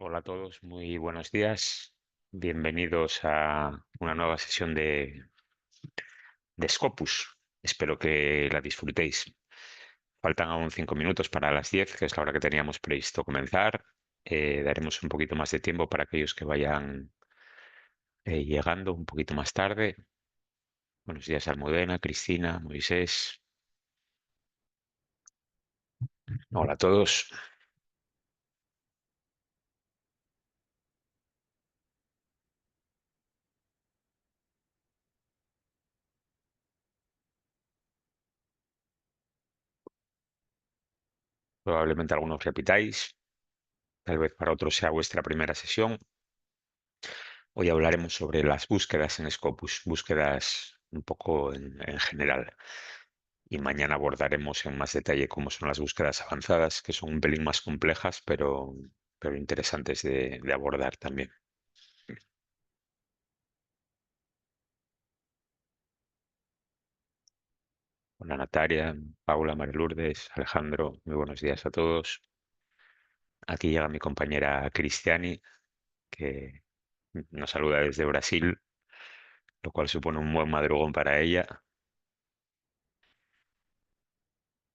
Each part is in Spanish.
Hola a todos, muy buenos días. Bienvenidos a una nueva sesión de Scopus. Espero que la disfrutéis. Faltan aún 5 minutos para las 10, que es la hora que teníamos previsto comenzar. Daremos un poquito más de tiempo para aquellos que vayan llegando un poquito más tarde. Buenos días, Almudena, Cristina, Moisés. Hola a todos. Probablemente algunos repitáis, tal vez para otros sea vuestra primera sesión. Hoy hablaremos sobre las búsquedas en Scopus, búsquedas un poco en general. Y mañana abordaremos en más detalle cómo son las búsquedas avanzadas, que son un pelín más complejas, pero interesantes de abordar también. Hola Natalia, Paula, María Lourdes, Alejandro, muy buenos días a todos. Aquí llega mi compañera Cristiani, que nos saluda desde Brasil, lo cual supone un buen madrugón para ella,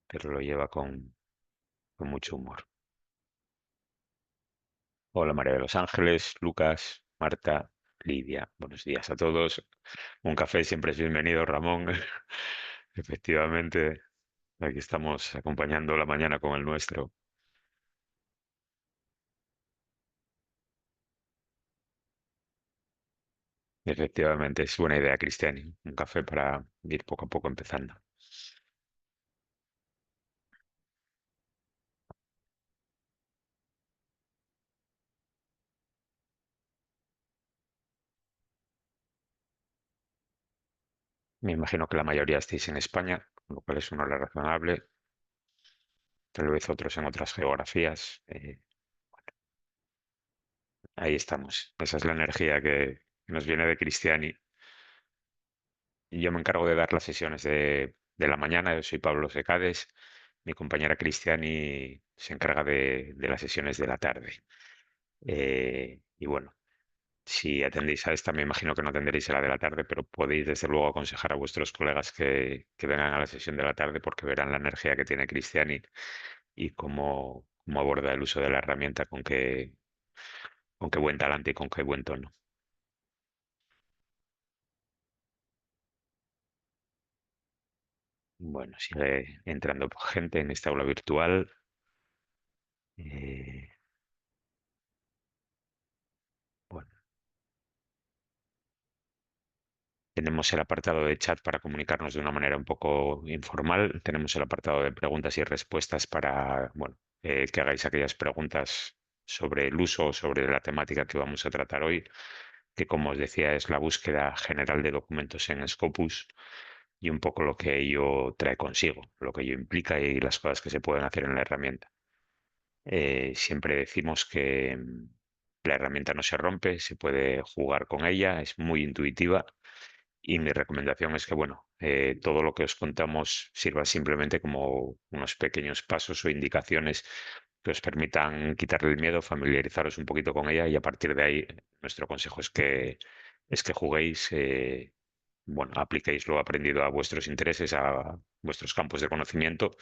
pero lo lleva con mucho humor. Hola María de los Ángeles, Lucas, Marta, Lidia, buenos días a todos. Un café siempre es bienvenido, Ramón. Efectivamente, aquí estamos acompañando la mañana con el nuestro. Efectivamente, es buena idea, Cristiani. Un café para ir poco a poco empezando. Me imagino que la mayoría estéis en España, lo cual es una hora razonable. Tal vez otros en otras geografías. Ahí estamos. Esa es la energía que nos viene de Cristiani. Y yo me encargo de dar las sesiones de la mañana. Yo soy Pablo Secades. Mi compañera Cristiani se encarga de las sesiones de la tarde. Y bueno, si atendéis a esta, me imagino que no atenderéis a la de la tarde, pero podéis desde luego aconsejar a vuestros colegas que vengan a la sesión de la tarde porque verán la energía que tiene Cristiani y cómo aborda el uso de la herramienta con qué buen talante y con qué buen tono. Bueno, sigue entrando gente en esta aula virtual. Eh, bueno, tenemos el apartado de chat para comunicarnos de una manera un poco informal. Tenemos el apartado de preguntas y respuestas para, bueno, que hagáis aquellas preguntas sobre el uso o sobre la temática que vamos a tratar hoy, que como os decía es la búsqueda general de documentos en Scopus y un poco lo que ello trae consigo, lo que ello implica y las cosas que se pueden hacer en la herramienta. Siempre decimos que la herramienta no se rompe, se puede jugar con ella, es muy intuitiva y mi recomendación es que, bueno, todo lo que os contamos sirva simplemente como unos pequeños pasos o indicaciones que os permitan quitarle el miedo, familiarizaros un poquito con ella y a partir de ahí nuestro consejo es que juguéis, bueno, apliquéis lo aprendido a vuestros intereses, a vuestros campos de conocimiento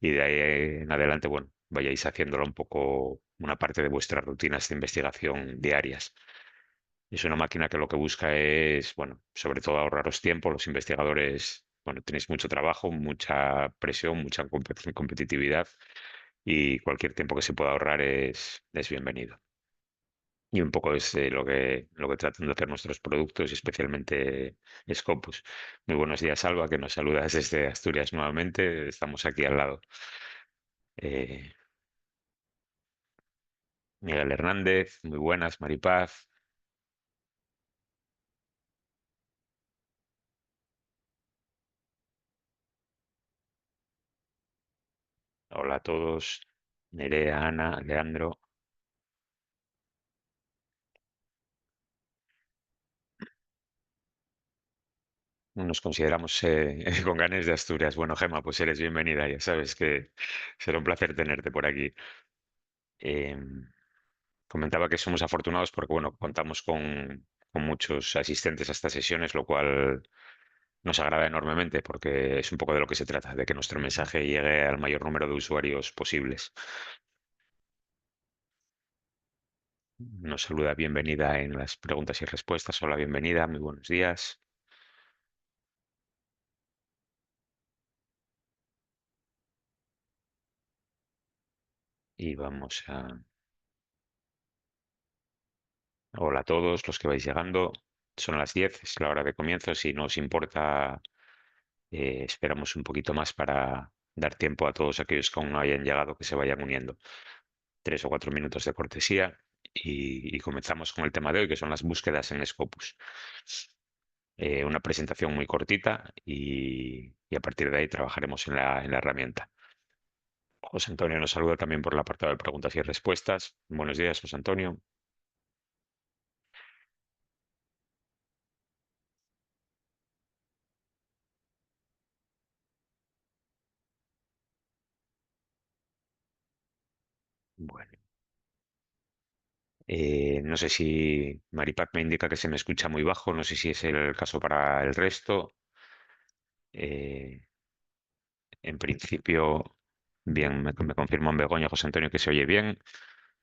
y de ahí en adelante, bueno, vayáis haciéndolo un poco una parte de vuestras rutinas de investigación diarias. Es una máquina que lo que busca es, bueno, sobre todo ahorraros tiempo. Los investigadores, bueno, tenéis mucho trabajo, mucha presión, mucha competitividad y cualquier tiempo que se pueda ahorrar es bienvenido. Y un poco es lo que tratan de hacer nuestros productos y especialmente Scopus. Muy buenos días, Alba, que nos saludas desde Asturias nuevamente. Estamos aquí al lado. Eh, Miguel Hernández, muy buenas, Maripaz. Hola a todos. Nerea, Ana, Leandro. Nos consideramos con ganas de Asturias. Bueno, Gema, pues eres bienvenida. Ya sabes que será un placer tenerte por aquí. Em, Comentaba que somos afortunados porque, bueno, contamos con muchos asistentes a estas sesiones, lo cual nos agrada enormemente porque es un poco de lo que se trata, de que nuestro mensaje llegue al mayor número de usuarios posibles. Nos saluda bienvenida en las preguntas y respuestas. Hola, bienvenida, muy buenos días. Y vamos a... Hola a todos los que vais llegando. Son las 10, es la hora de comienzo. Si no os importa, esperamos un poquito más para dar tiempo a todos aquellos que aún no hayan llegado que se vayan uniendo. 3 o 4 minutos de cortesía y comenzamos con el tema de hoy, que son las búsquedas en Scopus. Una presentación muy cortita y a partir de ahí trabajaremos en la herramienta. José Antonio nos saluda también por el apartado de preguntas y respuestas. Buenos días, José Antonio. Bueno, no sé si Maripac me indica que se me escucha muy bajo, no sé si es el caso para el resto. Eh, en principio, bien, me confirmó en Begoña José Antonio que se oye bien.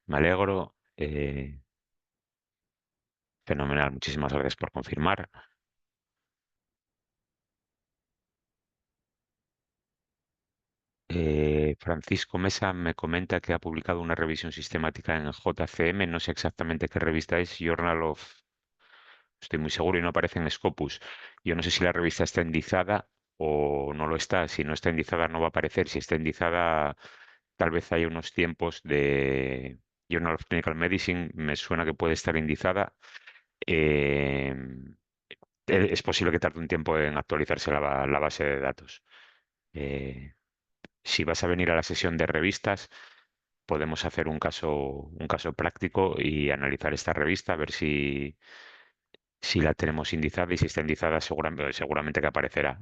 Me alegro. Fenomenal, muchísimas gracias por confirmar. Francisco Mesa me comenta que ha publicado una revisión sistemática en JCM, no sé exactamente qué revista es, Journal of, estoy muy seguro y no aparece en Scopus. Yo no sé si la revista está indizada o no lo está. Si no está indizada no va a aparecer. Si está indizada, tal vez hay unos tiempos de Journal of Clinical Medicine, me suena que puede estar indizada. Eh, es posible que tarde un tiempo en actualizarse la base de datos. Eh, si vas a venir a la sesión de revistas, podemos hacer un caso práctico y analizar esta revista, a ver si la tenemos indizada y si está indizada seguramente que aparecerá.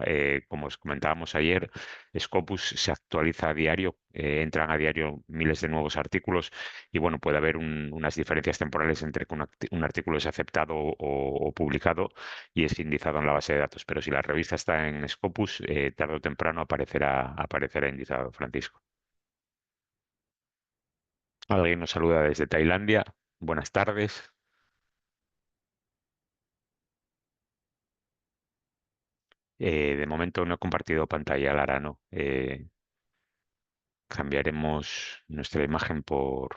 Como os comentábamos ayer, Scopus se actualiza a diario, entran a diario miles de nuevos artículos y bueno, puede haber unas diferencias temporales entre que un artículo es aceptado o publicado y es indizado en la base de datos. Pero si la revista está en Scopus, tarde o temprano aparecerá indizado, Francisco. Alguien nos saluda desde Tailandia. Buenas tardes. De momento no he compartido pantalla, Lara, no. Cambiaremos nuestra imagen por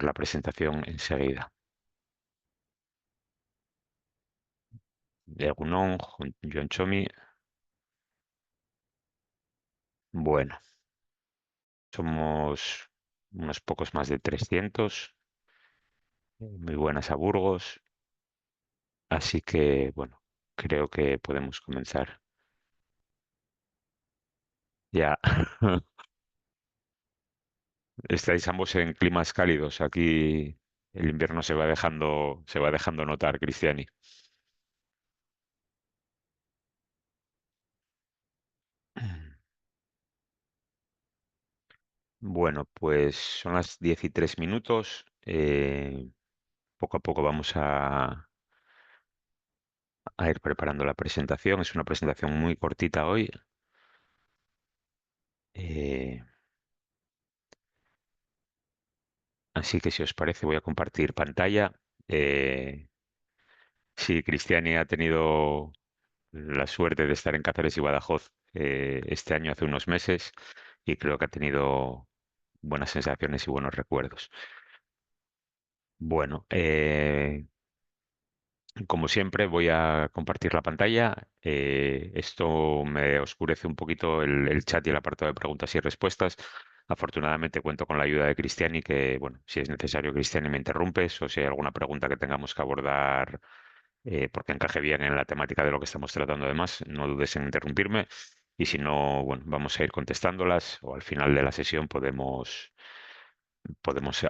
la presentación enseguida. Egunon, John Chomi. Bueno, somos unos pocos más de 300. Muy buenas a Burgos. Así que, bueno, creo que podemos comenzar. Ya, estáis ambos en climas cálidos. Aquí el invierno se va dejando notar, Cristiani. Bueno, pues son las 10:03. Poco a poco vamos a ir preparando la presentación. Es una presentación muy cortita hoy. eh, Así que si os parece voy a compartir pantalla. Eh, sí, Cristiani ha tenido la suerte de estar en Cáceres y Badajoz este año hace unos meses y creo que ha tenido buenas sensaciones y buenos recuerdos. Bueno, como siempre, voy a compartir la pantalla. Esto me oscurece un poquito el chat y el apartado de preguntas y respuestas. Afortunadamente cuento con la ayuda de Cristiani, que, bueno, si es necesario, Cristiani, me interrumpes o si hay alguna pregunta que tengamos que abordar porque encaje bien en la temática de lo que estamos tratando además, no dudes en interrumpirme. Y si no, bueno, vamos a ir contestándolas o al final de la sesión podemos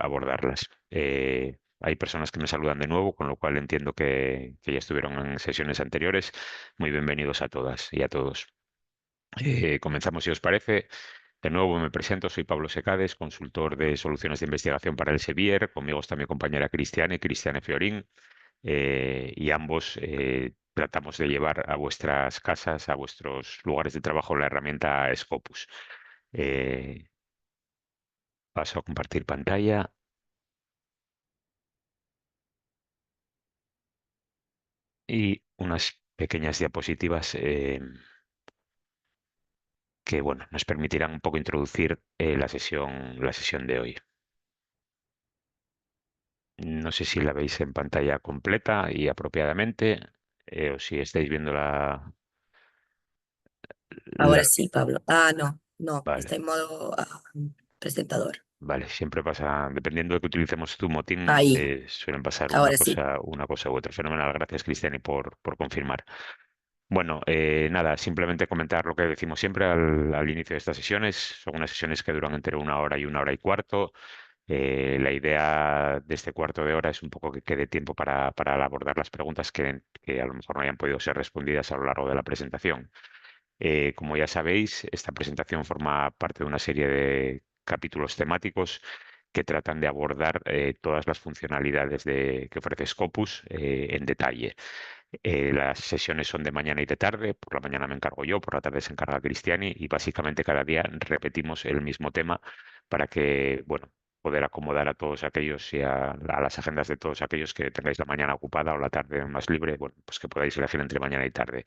abordarlas. Hay personas que me saludan de nuevo, con lo cual entiendo que ya estuvieron en sesiones anteriores. Muy bienvenidos a todas y a todos. Comenzamos, si os parece. De nuevo me presento, soy Pablo Secades, consultor de soluciones de investigación para el Sevier. Conmigo está mi compañera Cristiane Fiorín, y ambos tratamos de llevar a vuestras casas, a vuestros lugares de trabajo, la herramienta Scopus. Eh, Paso a compartir pantalla y unas pequeñas diapositivas que bueno, nos permitirán un poco introducir la sesión de hoy. No sé si la veis en pantalla completa y apropiadamente, o si estáis viendo Ahora la... sí, Pablo. No, no, Vale, está en modo presentador. vale, siempre pasa, dependiendo de que utilicemos Zoom, Ahí, suelen pasar ahora sí. una cosa u otra. Fenomenal, gracias Cristiani por confirmar. Bueno, nada, simplemente comentar lo que decimos siempre al inicio de estas sesiones. Son unas sesiones que duran entre 1 hora y 1 hora y cuarto. La idea de este cuarto de hora es un poco que quede tiempo para abordar las preguntas que a lo mejor no hayan podido ser respondidas a lo largo de la presentación. Como ya sabéis, esta presentación forma parte de una serie de capítulos temáticos que tratan de abordar todas las funcionalidades que ofrece Scopus en detalle. Las sesiones son de mañana y de tarde. Por la mañana me encargo yo, por la tarde se encarga Cristiani y básicamente cada día repetimos el mismo tema para que, bueno, poder acomodar a todos aquellos y a las agendas de todos aquellos que tengáis la mañana ocupada o la tarde más libre, bueno, pues que podáis elegir entre mañana y tarde.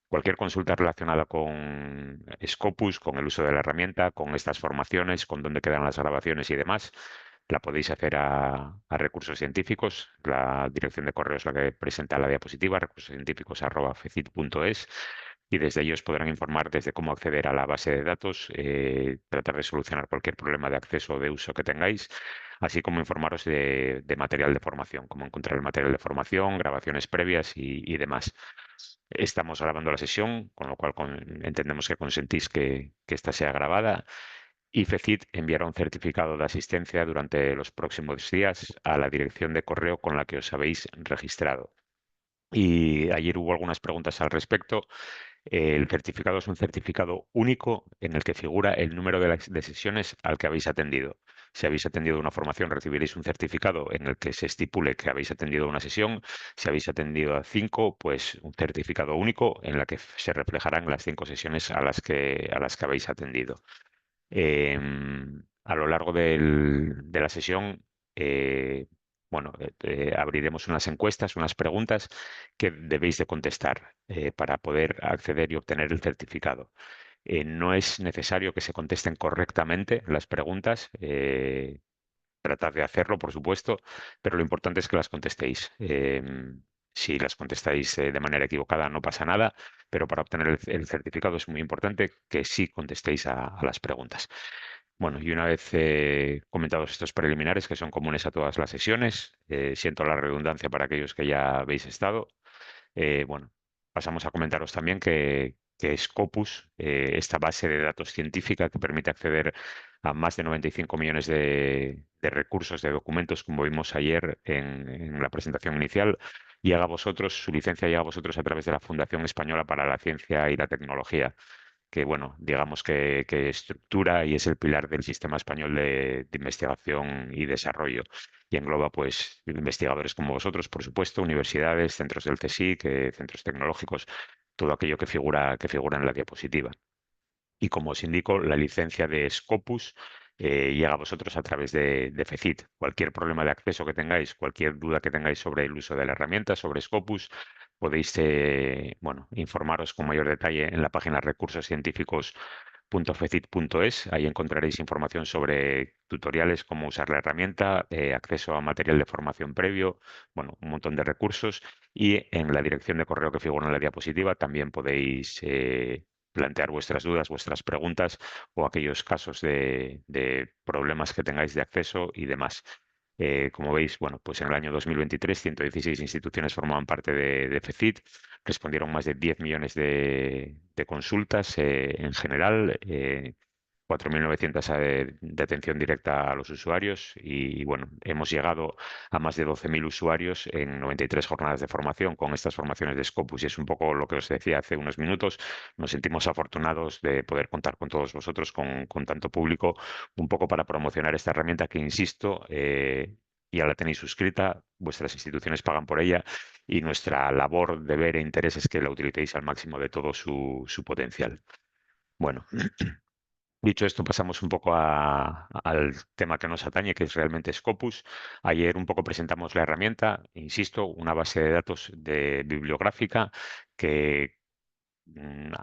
Cualquier consulta relacionada con Scopus, con el uso de la herramienta, con estas formaciones, con dónde quedan las grabaciones y demás, la podéis hacer a Recursos Científicos. La dirección de correo es la que presenta la diapositiva, recursosscientificos@fecit.es, y desde ellos podrán informar desde cómo acceder a la base de datos, tratar de solucionar cualquier problema de acceso o de uso que tengáis, así como informaros de material de formación, cómo encontrar el material de formación, grabaciones previas y demás. Estamos grabando la sesión, con lo cual entendemos que consentís que esta sea grabada, y FECIT enviará un certificado de asistencia durante los próximos días a la dirección de correo con la que os habéis registrado. Y ayer hubo algunas preguntas al respecto. El certificado es un certificado único en el que figura el número de sesiones al que habéis atendido. Si habéis atendido una formación, recibiréis un certificado en el que se estipule que habéis atendido una sesión. Si habéis atendido a 5, pues un certificado único en la que se reflejarán las 5 sesiones a las que habéis atendido. A lo largo de la sesión, bueno, abriremos unas encuestas, unas preguntas que debéis de contestar para poder acceder y obtener el certificado. No es necesario que se contesten correctamente las preguntas. Tratad de hacerlo, por supuesto, pero lo importante es que las contestéis. Si las contestáis de manera equivocada no pasa nada, pero para obtener el certificado es muy importante que sí contestéis a las preguntas. Bueno, y una vez comentados estos preliminares que son comunes a todas las sesiones, siento la redundancia para aquellos que ya habéis estado. Bueno, pasamos a comentaros también que Scopus, esta base de datos científica que permite acceder a más de 95 millones de recursos, de documentos, como vimos ayer en la presentación inicial, llega a vosotros, su licencia llega a vosotros a través de la Fundación Española para la Ciencia y la Tecnología, que, bueno, digamos que estructura y es el pilar del sistema español de investigación y desarrollo. Y engloba, pues, investigadores como vosotros, por supuesto, universidades, centros del CSIC, centros tecnológicos, todo aquello que figura en la diapositiva. Y como os indico, la licencia de Scopus llega a vosotros a través de FECIT. Cualquier problema de acceso que tengáis, cualquier duda que tengáis sobre el uso de la herramienta, sobre Scopus, podéis bueno, informaros con mayor detalle en la página recursoscientíficos.fecit.es. Ahí encontraréis información sobre tutoriales, cómo usar la herramienta, acceso a material de formación previo, bueno, un montón de recursos. Y en la dirección de correo que figura en la diapositiva también podéis plantear vuestras dudas, vuestras preguntas o aquellos casos de problemas que tengáis de acceso y demás. Como veis, bueno, pues en el año 2023 116 instituciones formaban parte de FECIT, respondieron más de 10 millones de consultas en general. 4.900 de atención directa a los usuarios y, bueno, hemos llegado a más de 12.000 usuarios en 93 jornadas de formación con estas formaciones de Scopus y es un poco lo que os decía hace unos minutos. Nos sentimos afortunados de poder contar con todos vosotros, con tanto público, un poco para promocionar esta herramienta que, insisto, ya la tenéis suscrita, vuestras instituciones pagan por ella y nuestra labor, deber e interés es que la utilicéis al máximo de todo su potencial. Bueno, dicho esto, pasamos un poco al tema que nos atañe, que es realmente Scopus. Ayer un poco presentamos la herramienta, insisto, una base de datos bibliográfica que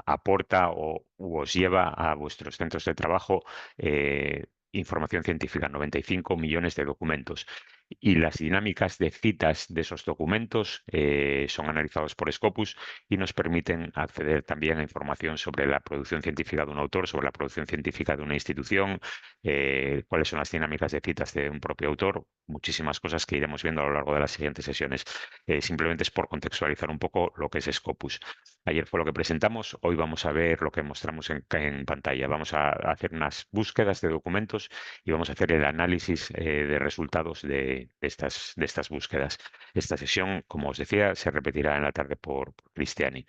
aporta u os lleva a vuestros centros de trabajo información científica, 95 millones de documentos. Y las dinámicas de citas de esos documentos son analizados por Scopus y nos permiten acceder también a información sobre la producción científica de un autor, sobre la producción científica de una institución, cuáles son las dinámicas de citas de un propio autor, muchísimas cosas que iremos viendo a lo largo de las siguientes sesiones. Simplemente es por contextualizar un poco lo que es Scopus. Ayer fue lo que presentamos, hoy vamos a ver lo que mostramos en pantalla. Vamos a hacer unas búsquedas de documentos y vamos a hacer el análisis de resultados de estas búsquedas. Esta sesión, como os decía, se repetirá en la tarde por Cristiani.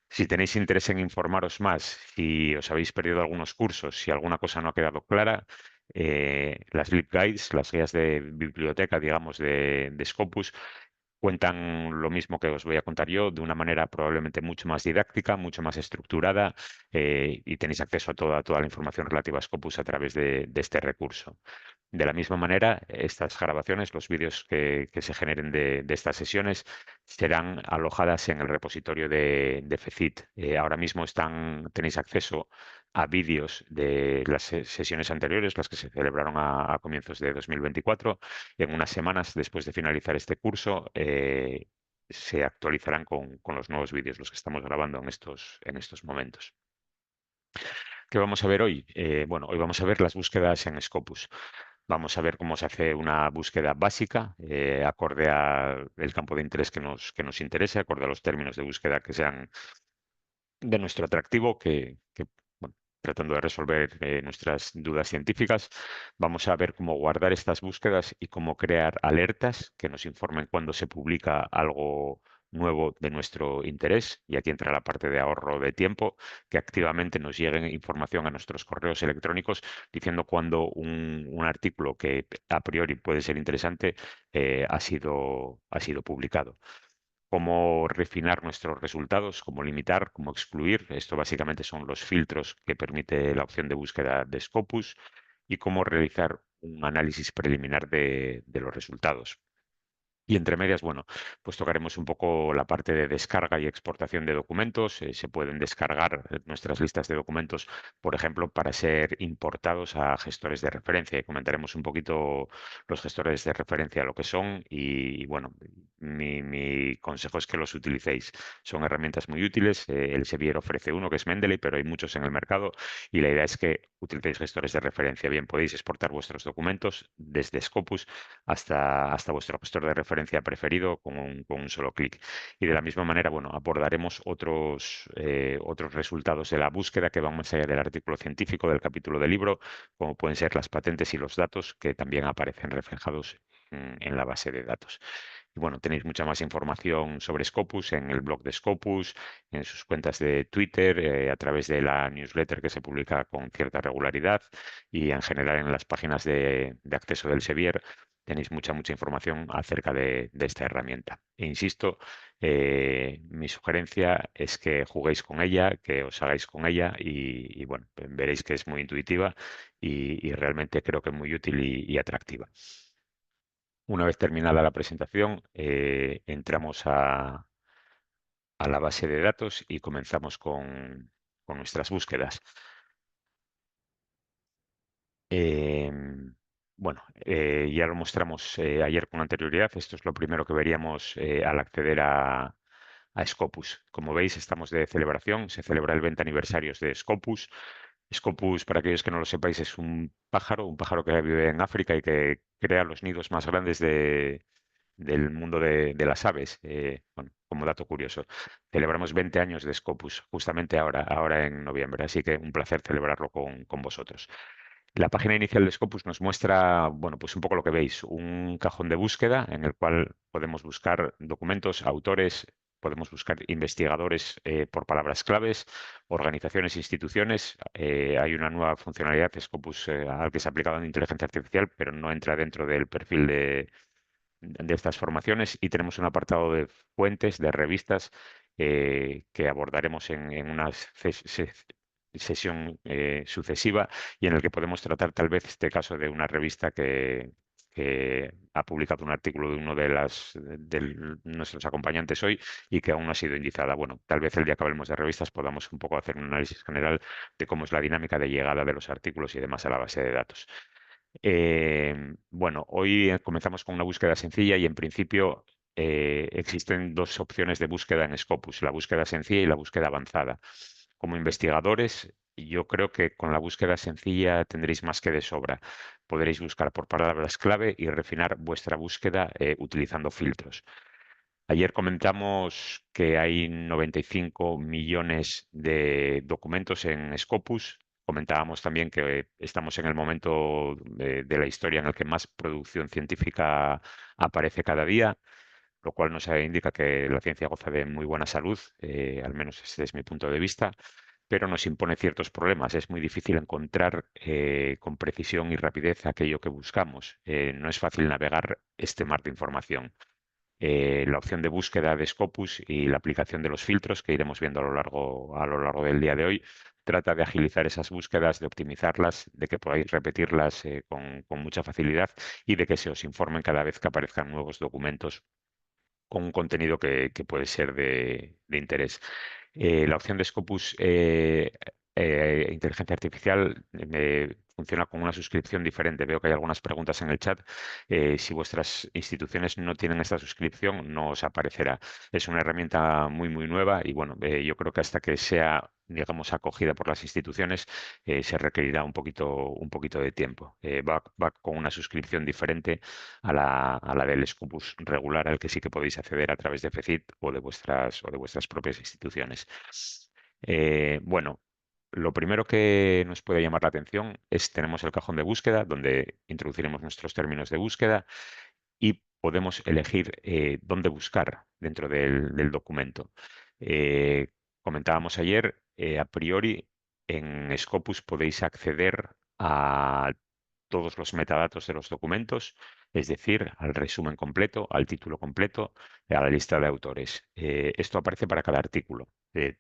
Si tenéis interés en informaros más, si os habéis perdido algunos cursos, si alguna cosa no ha quedado clara, las LibGuides, las guías de biblioteca, digamos, de Scopus, cuentan lo mismo que os voy a contar yo, de una manera probablemente mucho más didáctica, mucho más estructurada, y tenéis acceso a toda la información relativa a Scopus a través de este recurso. De la misma manera, estas grabaciones, los vídeos que se generen de estas sesiones, serán alojadas en el repositorio de FECIT. Ahora mismo tenéis acceso a vídeos de las sesiones anteriores, las que se celebraron a comienzos de 2024. En unas semanas después de finalizar este curso, se actualizarán con los nuevos vídeos, los que estamos grabando en estos momentos. ¿Qué vamos a ver hoy? Bueno, hoy vamos a ver las búsquedas en Scopus. Vamos a ver cómo se hace una búsqueda básica, acorde al campo de interés que nos interese, acorde a los términos de búsqueda que sean de nuestro atractivo, bueno, tratando de resolver nuestras dudas científicas. Vamos a ver cómo guardar estas búsquedas y cómo crear alertas que nos informen cuando se publica algo nuevo de nuestro interés. Y aquí entra la parte de ahorro de tiempo, que activamente nos llegue información a nuestros correos electrónicos diciendo cuando un artículo que a priori puede ser interesante ha sido publicado. Cómo refinar nuestros resultados, cómo limitar, cómo excluir. Esto básicamente son los filtros que permite la opción de búsqueda de Scopus y cómo realizar un análisis preliminar de los resultados. Y entre medias, bueno, pues tocaremos un poco la parte de descarga y exportación de documentos. Se pueden descargar nuestras listas de documentos, por ejemplo, para ser importados a gestores de referencia. Y comentaremos un poquito los gestores de referencia, lo que son. Y bueno, mi consejo es que los utilicéis. Son herramientas muy útiles. El Sevier ofrece uno que es Mendeley, pero hay muchos en el mercado. Y la idea es que utilicéis gestores de referencia. Bien, podéis exportar vuestros documentos desde Scopus hasta vuestro gestor de referencia preferido con un solo clic. Y de la misma manera, bueno, abordaremos otros resultados de la búsqueda que van más allá del artículo científico del capítulo del libro, como pueden ser las patentes y los datos que también aparecen reflejados en la base de datos. Y bueno, tenéis mucha más información sobre Scopus en el blog de Scopus, en sus cuentas de Twitter, a través de la newsletter que se publica con cierta regularidad y en general en las páginas de acceso del Sevier. Tenéis mucha información acerca de esta herramienta. E insisto, mi sugerencia es que juguéis con ella, que os hagáis con ella y bueno, veréis que es muy intuitiva y realmente creo que es muy útil y atractiva. Una vez terminada la presentación, entramos a la base de datos y comenzamos con nuestras búsquedas. Bueno, ya lo mostramos ayer con anterioridad. Esto es lo primero que veríamos al acceder a Scopus. Como veis, estamos de celebración. Se celebra el 20 aniversario de Scopus. Scopus, para aquellos que no lo sepáis, es un pájaro que vive en África y que crea los nidos más grandes del mundo de las aves. Bueno, como dato curioso. Celebramos 20 años de Scopus, justamente ahora en noviembre, así que un placer celebrarlo con vosotros. La página inicial de Scopus nos muestra, bueno, pues un poco lo que veis, un cajón de búsqueda en el cual podemos buscar documentos, autores, podemos buscar investigadores por palabras claves, organizaciones, instituciones. Hay una nueva funcionalidad de Scopus al que se ha aplicado en inteligencia artificial, pero no entra dentro del perfil de estas formaciones, y tenemos un apartado de fuentes, de revistas, que abordaremos en una sesión sucesiva, y en el que podemos tratar tal vez este caso de una revista que ha publicado un artículo de uno de nuestros acompañantes hoy y que aún no ha sido indizada. Bueno, tal vez el día que hablemos de revistas podamos un poco hacer un análisis general de cómo es la dinámica de llegada de los artículos y demás a la base de datos. Bueno, hoy comenzamos con una búsqueda sencilla y en principio existen dos opciones de búsqueda en Scopus, la búsqueda sencilla y la búsqueda avanzada. Como investigadores, yo creo que con la búsqueda sencilla tendréis más que de sobra. Podréis buscar por palabras clave y refinar vuestra búsqueda utilizando filtros. Ayer comentamos que hay 95 millones de documentos en Scopus. Comentábamos también que estamos en el momento de la historia en el que más producción científica aparece cada día, lo cual nos indica que la ciencia goza de muy buena salud, al menos ese es mi punto de vista, pero nos impone ciertos problemas. Es muy difícil encontrar con precisión y rapidez aquello que buscamos. No es fácil navegar este mar de información. La opción de búsqueda de Scopus y la aplicación de los filtros que iremos viendo a lo largo del día de hoy trata de agilizar esas búsquedas, de optimizarlas, de que podáis repetirlas con mucha facilidad y de que se os informen cada vez que aparezcan nuevos documentos con un contenido que puede ser de interés. La opción de Scopus Inteligencia Artificial funciona con una suscripción diferente. Veo que hay algunas preguntas en el chat. Si vuestras instituciones no tienen esta suscripción, no os aparecerá. Es una herramienta muy, muy nueva y bueno, yo creo que hasta que sea, digamos, acogida por las instituciones, se requerirá un poquito de tiempo. Va con una suscripción diferente a la del Scopus regular, al que sí que podéis acceder a través de FECIT o de vuestras propias instituciones. Bueno, lo primero que nos puede llamar la atención es tenemos el cajón de búsqueda, donde introduciremos nuestros términos de búsqueda y podemos elegir dónde buscar dentro del documento. Eh, Comentábamos ayer, a priori, en Scopus podéis acceder a todos los metadatos de los documentos, es decir, al resumen completo, al título completo, a la lista de autores. Esto aparece para cada artículo.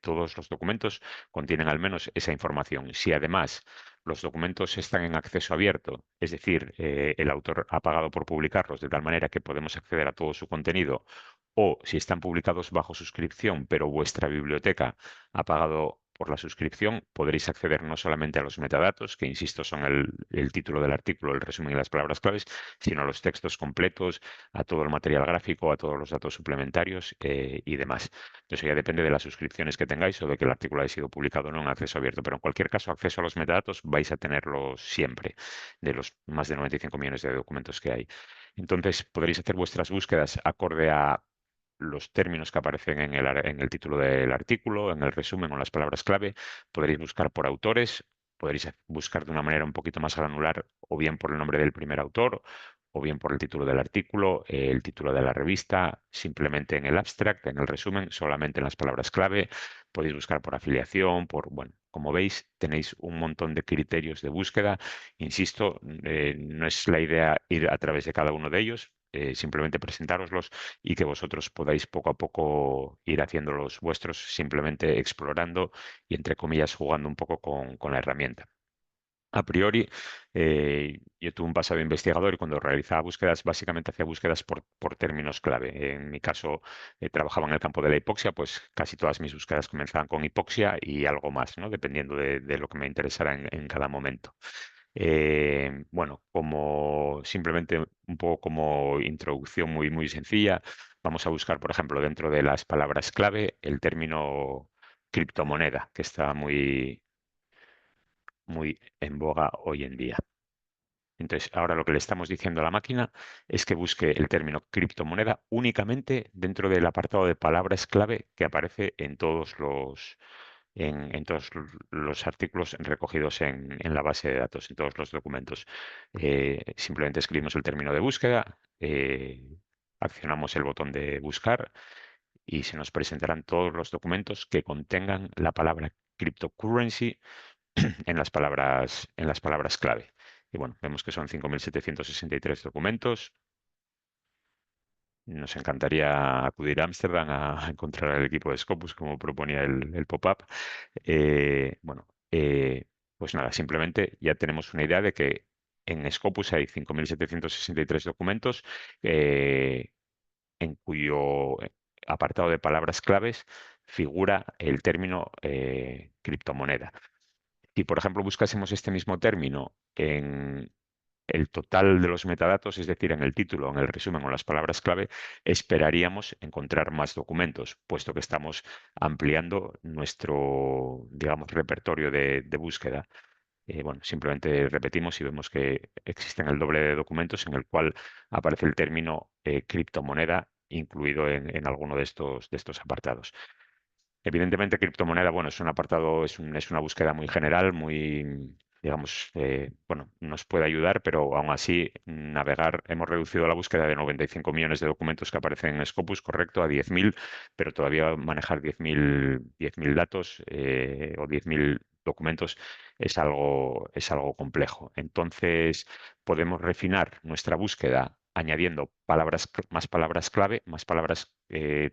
Todos los documentos contienen al menos esa información. Si además los documentos están en acceso abierto, es decir, el autor ha pagado por publicarlos de tal manera que podemos acceder a todo su contenido, o si están publicados bajo suscripción, pero vuestra biblioteca ha pagado por la suscripción, podréis acceder no solamente a los metadatos, que insisto son el título del artículo, el resumen y las palabras claves, sino a los textos completos, a todo el material gráfico, a todos los datos suplementarios y demás. Eso ya depende de las suscripciones que tengáis o de que el artículo haya sido publicado o no en acceso abierto, pero en cualquier caso, acceso a los metadatos vais a tenerlo siempre, de los más de 95 millones de documentos que hay. Entonces, podréis hacer vuestras búsquedas acorde a los términos que aparecen en el título del artículo, en el resumen o en las palabras clave. Podréis buscar por autores, podréis buscar de una manera un poquito más granular, o bien por el nombre del primer autor, o bien por el título del artículo, el título de la revista, simplemente en el abstract, en el resumen, solamente en las palabras clave. Podéis buscar por afiliación, bueno, como veis, tenéis un montón de criterios de búsqueda. Insisto, no es la idea ir a través de cada uno de ellos, simplemente presentároslos y que vosotros podáis poco a poco ir haciendo los vuestros, simplemente explorando y, entre comillas, jugando un poco con la herramienta. A priori, yo tuve un pasado investigador y cuando realizaba búsquedas, básicamente hacía búsquedas por términos clave. En mi caso, trabajaba en el campo de la hipoxia, pues casi todas mis búsquedas comenzaban con hipoxia y algo más, ¿no? Dependiendo de lo que me interesara en cada momento. Bueno, como simplemente un poco como introducción muy, muy sencilla, vamos a buscar, por ejemplo, dentro de las palabras clave, el término criptomoneda, que está muy, muy en boga hoy en día. Entonces, ahora lo que le estamos diciendo a la máquina es que busque el término criptomoneda únicamente dentro del apartado de palabras clave que aparece en todos los artículos recogidos en la base de datos, en todos los documentos. Simplemente escribimos el término de búsqueda, accionamos el botón de buscar y se nos presentarán todos los documentos que contengan la palabra cryptocurrency en las palabras clave. Y bueno, vemos que son 5.763 documentos. Nos encantaría acudir a Ámsterdam a encontrar al equipo de Scopus, como proponía el pop-up. Bueno, pues nada, simplemente ya tenemos una idea de que en Scopus hay 5.763 documentos en cuyo apartado de palabras claves figura el término criptomoneda. Si, por ejemplo, buscásemos este mismo término en el total de los metadatos, es decir, en el título, en el resumen o en las palabras clave, esperaríamos encontrar más documentos, puesto que estamos ampliando nuestro, digamos, repertorio de búsqueda. Bueno, simplemente repetimos y vemos que existen el doble de documentos en el cual aparece el término criptomoneda incluido en alguno de estos apartados. Evidentemente, criptomoneda, bueno, es un apartado, es una búsqueda muy general, muy, digamos, bueno, nos puede ayudar, pero aún así, navegar, hemos reducido la búsqueda de 95 millones de documentos que aparecen en Scopus, correcto, a 10.000, pero todavía manejar 10.000 datos o 10.000 documentos es algo complejo. Entonces, podemos refinar nuestra búsqueda añadiendo más palabras clave, más palabras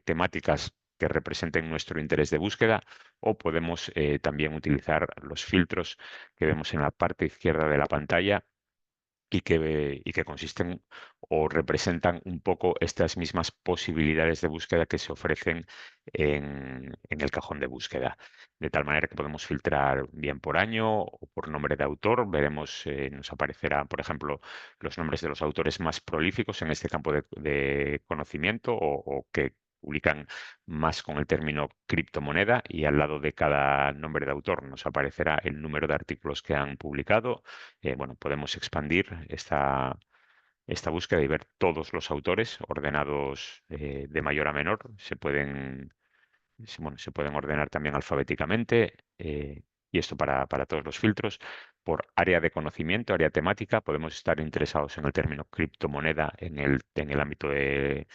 temáticas que representen nuestro interés de búsqueda, o podemos también utilizar los filtros que vemos en la parte izquierda de la pantalla y que consisten o representan un poco estas mismas posibilidades de búsqueda que se ofrecen en el cajón de búsqueda. De tal manera que podemos filtrar bien por año o por nombre de autor. Veremos, nos aparecerán, por ejemplo, los nombres de los autores más prolíficos en este campo de conocimiento o que publican más con el término criptomoneda, y al lado de cada nombre de autor nos aparecerá el número de artículos que han publicado. Bueno, podemos expandir esta búsqueda y ver todos los autores ordenados de mayor a menor. Bueno, se pueden ordenar también alfabéticamente, y esto para todos los filtros. Por área de conocimiento, área temática, podemos estar interesados en el término criptomoneda en el ámbito de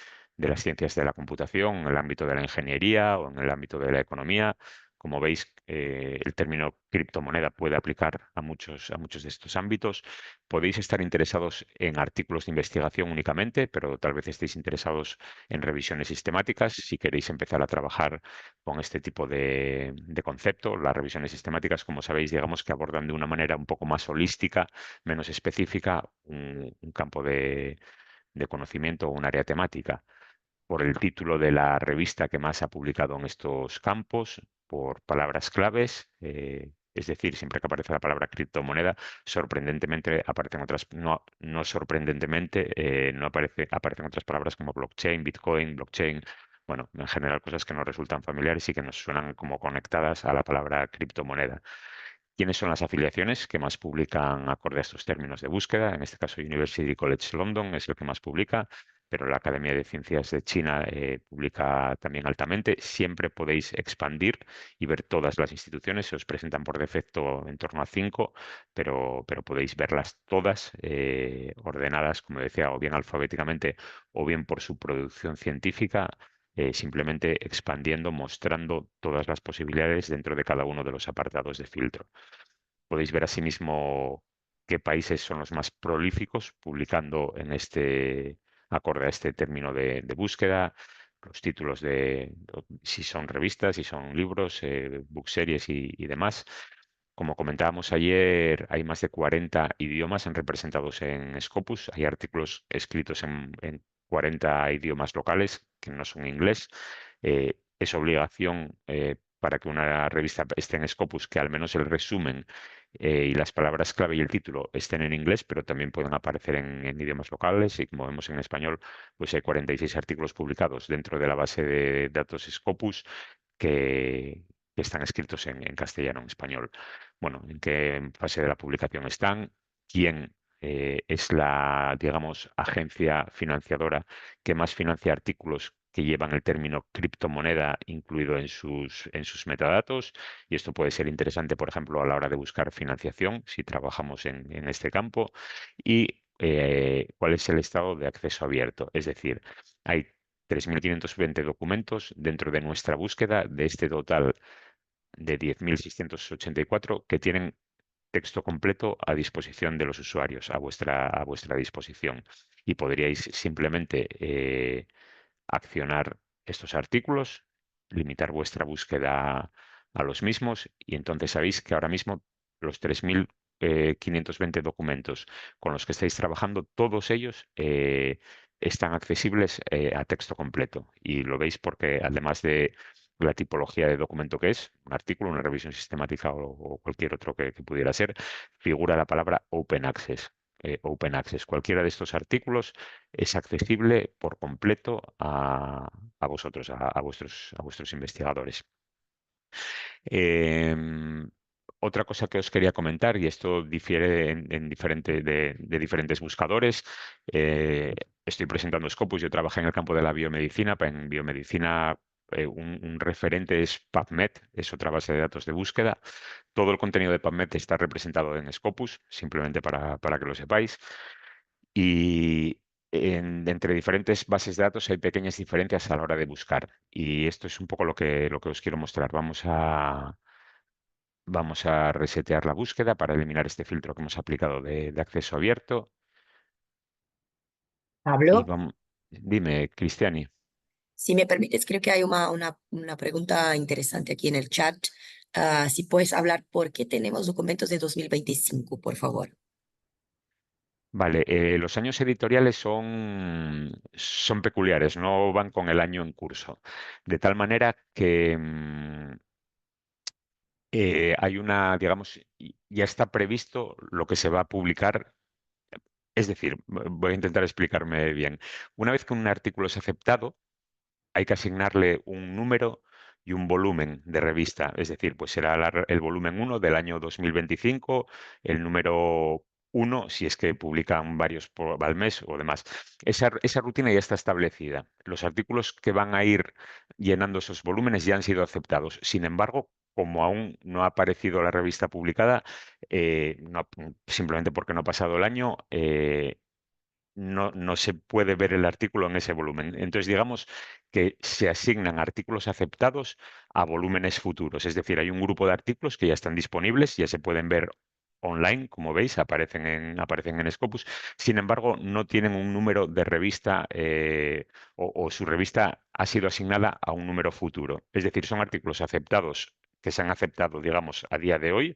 las ciencias de la computación, en el ámbito de la ingeniería o en el ámbito de la economía. Como veis, el término criptomoneda puede aplicar a muchos de estos ámbitos. Podéis estar interesados en artículos de investigación únicamente, pero tal vez estéis interesados en revisiones sistemáticas. Si queréis empezar a trabajar con este tipo de concepto, las revisiones sistemáticas, como sabéis, digamos que abordan de una manera un poco más holística, menos específica, un campo de conocimiento o un área temática por el título de la revista que más ha publicado en estos campos, por palabras claves, es decir, siempre que aparece la palabra criptomoneda, sorprendentemente aparecen otras, no sorprendentemente, no aparecen otras palabras como blockchain, Bitcoin, blockchain. Bueno, en general cosas que nos resultan familiares y que nos suenan como conectadas a la palabra criptomoneda. ¿Quiénes son las afiliaciones que más publican acorde a estos términos de búsqueda? En este caso, University College London es el que más publica, pero la Academia de Ciencias de China publica también altamente. Siempre podéis expandir y ver todas las instituciones. Se os presentan por defecto en torno a 5, pero podéis verlas todas ordenadas, como decía, o bien alfabéticamente o bien por su producción científica, simplemente expandiendo, mostrando todas las posibilidades dentro de cada uno de los apartados de filtro. Podéis ver asimismo qué países son los más prolíficos publicando acorde a este término de búsqueda, los títulos si son revistas, si son libros, bookseries y demás. Como comentábamos ayer, hay más de 40 idiomas representados en Scopus. Hay artículos escritos en 40 idiomas locales que no son inglés. Es obligación para que una revista esté en Scopus que al menos el resumen y las palabras clave y el título estén en inglés, pero también pueden aparecer en idiomas locales. Y como vemos en español, pues hay 46 artículos publicados dentro de la base de datos Scopus que, que están escritos en castellano, en español. Bueno, en qué fase de la publicación están, quién es la, digamos, agencia financiadora que más financia artículos que llevan el término criptomoneda incluido en sus metadatos. Y esto puede ser interesante, por ejemplo, a la hora de buscar financiación, si trabajamos en este campo. Y cuál es el estado de acceso abierto. Es decir, hay 3.520 documentos dentro de nuestra búsqueda de este total de 10.684 que tienen texto completo a disposición de los usuarios, a vuestra disposición. Y podríais simplemente accionar estos artículos, limitar vuestra búsqueda a los mismos y entonces sabéis que ahora mismo los 3.520 documentos con los que estáis trabajando, todos ellos están accesibles a texto completo. Y lo veis porque además de la tipología de documento que es, un artículo, una revisión sistemática o cualquier otro que pudiera ser, figura la palabra Open Access. Open Access. Cualquiera de estos artículos es accesible por completo a vosotros, a vuestros investigadores. Em, Otra cosa que os quería comentar, y esto difiere de diferentes buscadores, estoy presentando Scopus, yo trabajé en el campo de la biomedicina, en biomedicina un referente es PubMed, es otra base de datos de búsqueda. Todo el contenido de PubMed está representado en Scopus, simplemente para que lo sepáis. Y entre diferentes bases de datos hay pequeñas diferencias a la hora de buscar. Y esto es un poco lo que os quiero mostrar. Vamos a resetear la búsqueda para eliminar este filtro que hemos aplicado de acceso abierto. Y Pablo, vamos, dime, Cristiani. si me permites, creo que hay una pregunta interesante aquí en el chat. Si puedes hablar, ¿por qué tenemos documentos de 2025, por favor? Vale, los años editoriales son peculiares, no van con el año en curso. De tal manera que hay una, digamos, ya está previsto lo que se va a publicar. Es decir, voy a intentar explicarme bien. Una vez que un artículo es aceptado, hay que asignarle un número y un volumen de revista. Es decir, pues será el volumen 1 del año 2025, el número 1 si es que publican varios al mes o demás. Esa rutina ya está establecida. Los artículos que van a ir llenando esos volúmenes ya han sido aceptados. Sin embargo, como aún no ha aparecido la revista publicada, simplemente porque no ha pasado el año, no se puede ver el artículo en ese volumen. Entonces, digamos que se asignan artículos aceptados a volúmenes futuros. Es decir, hay un grupo de artículos que ya están disponibles, ya se pueden ver online, como veis, aparecen en Scopus. Sin embargo, no tienen un número de revista o su revista ha sido asignada a un número futuro. Es decir, son artículos aceptados que se han aceptado, digamos, a día de hoy,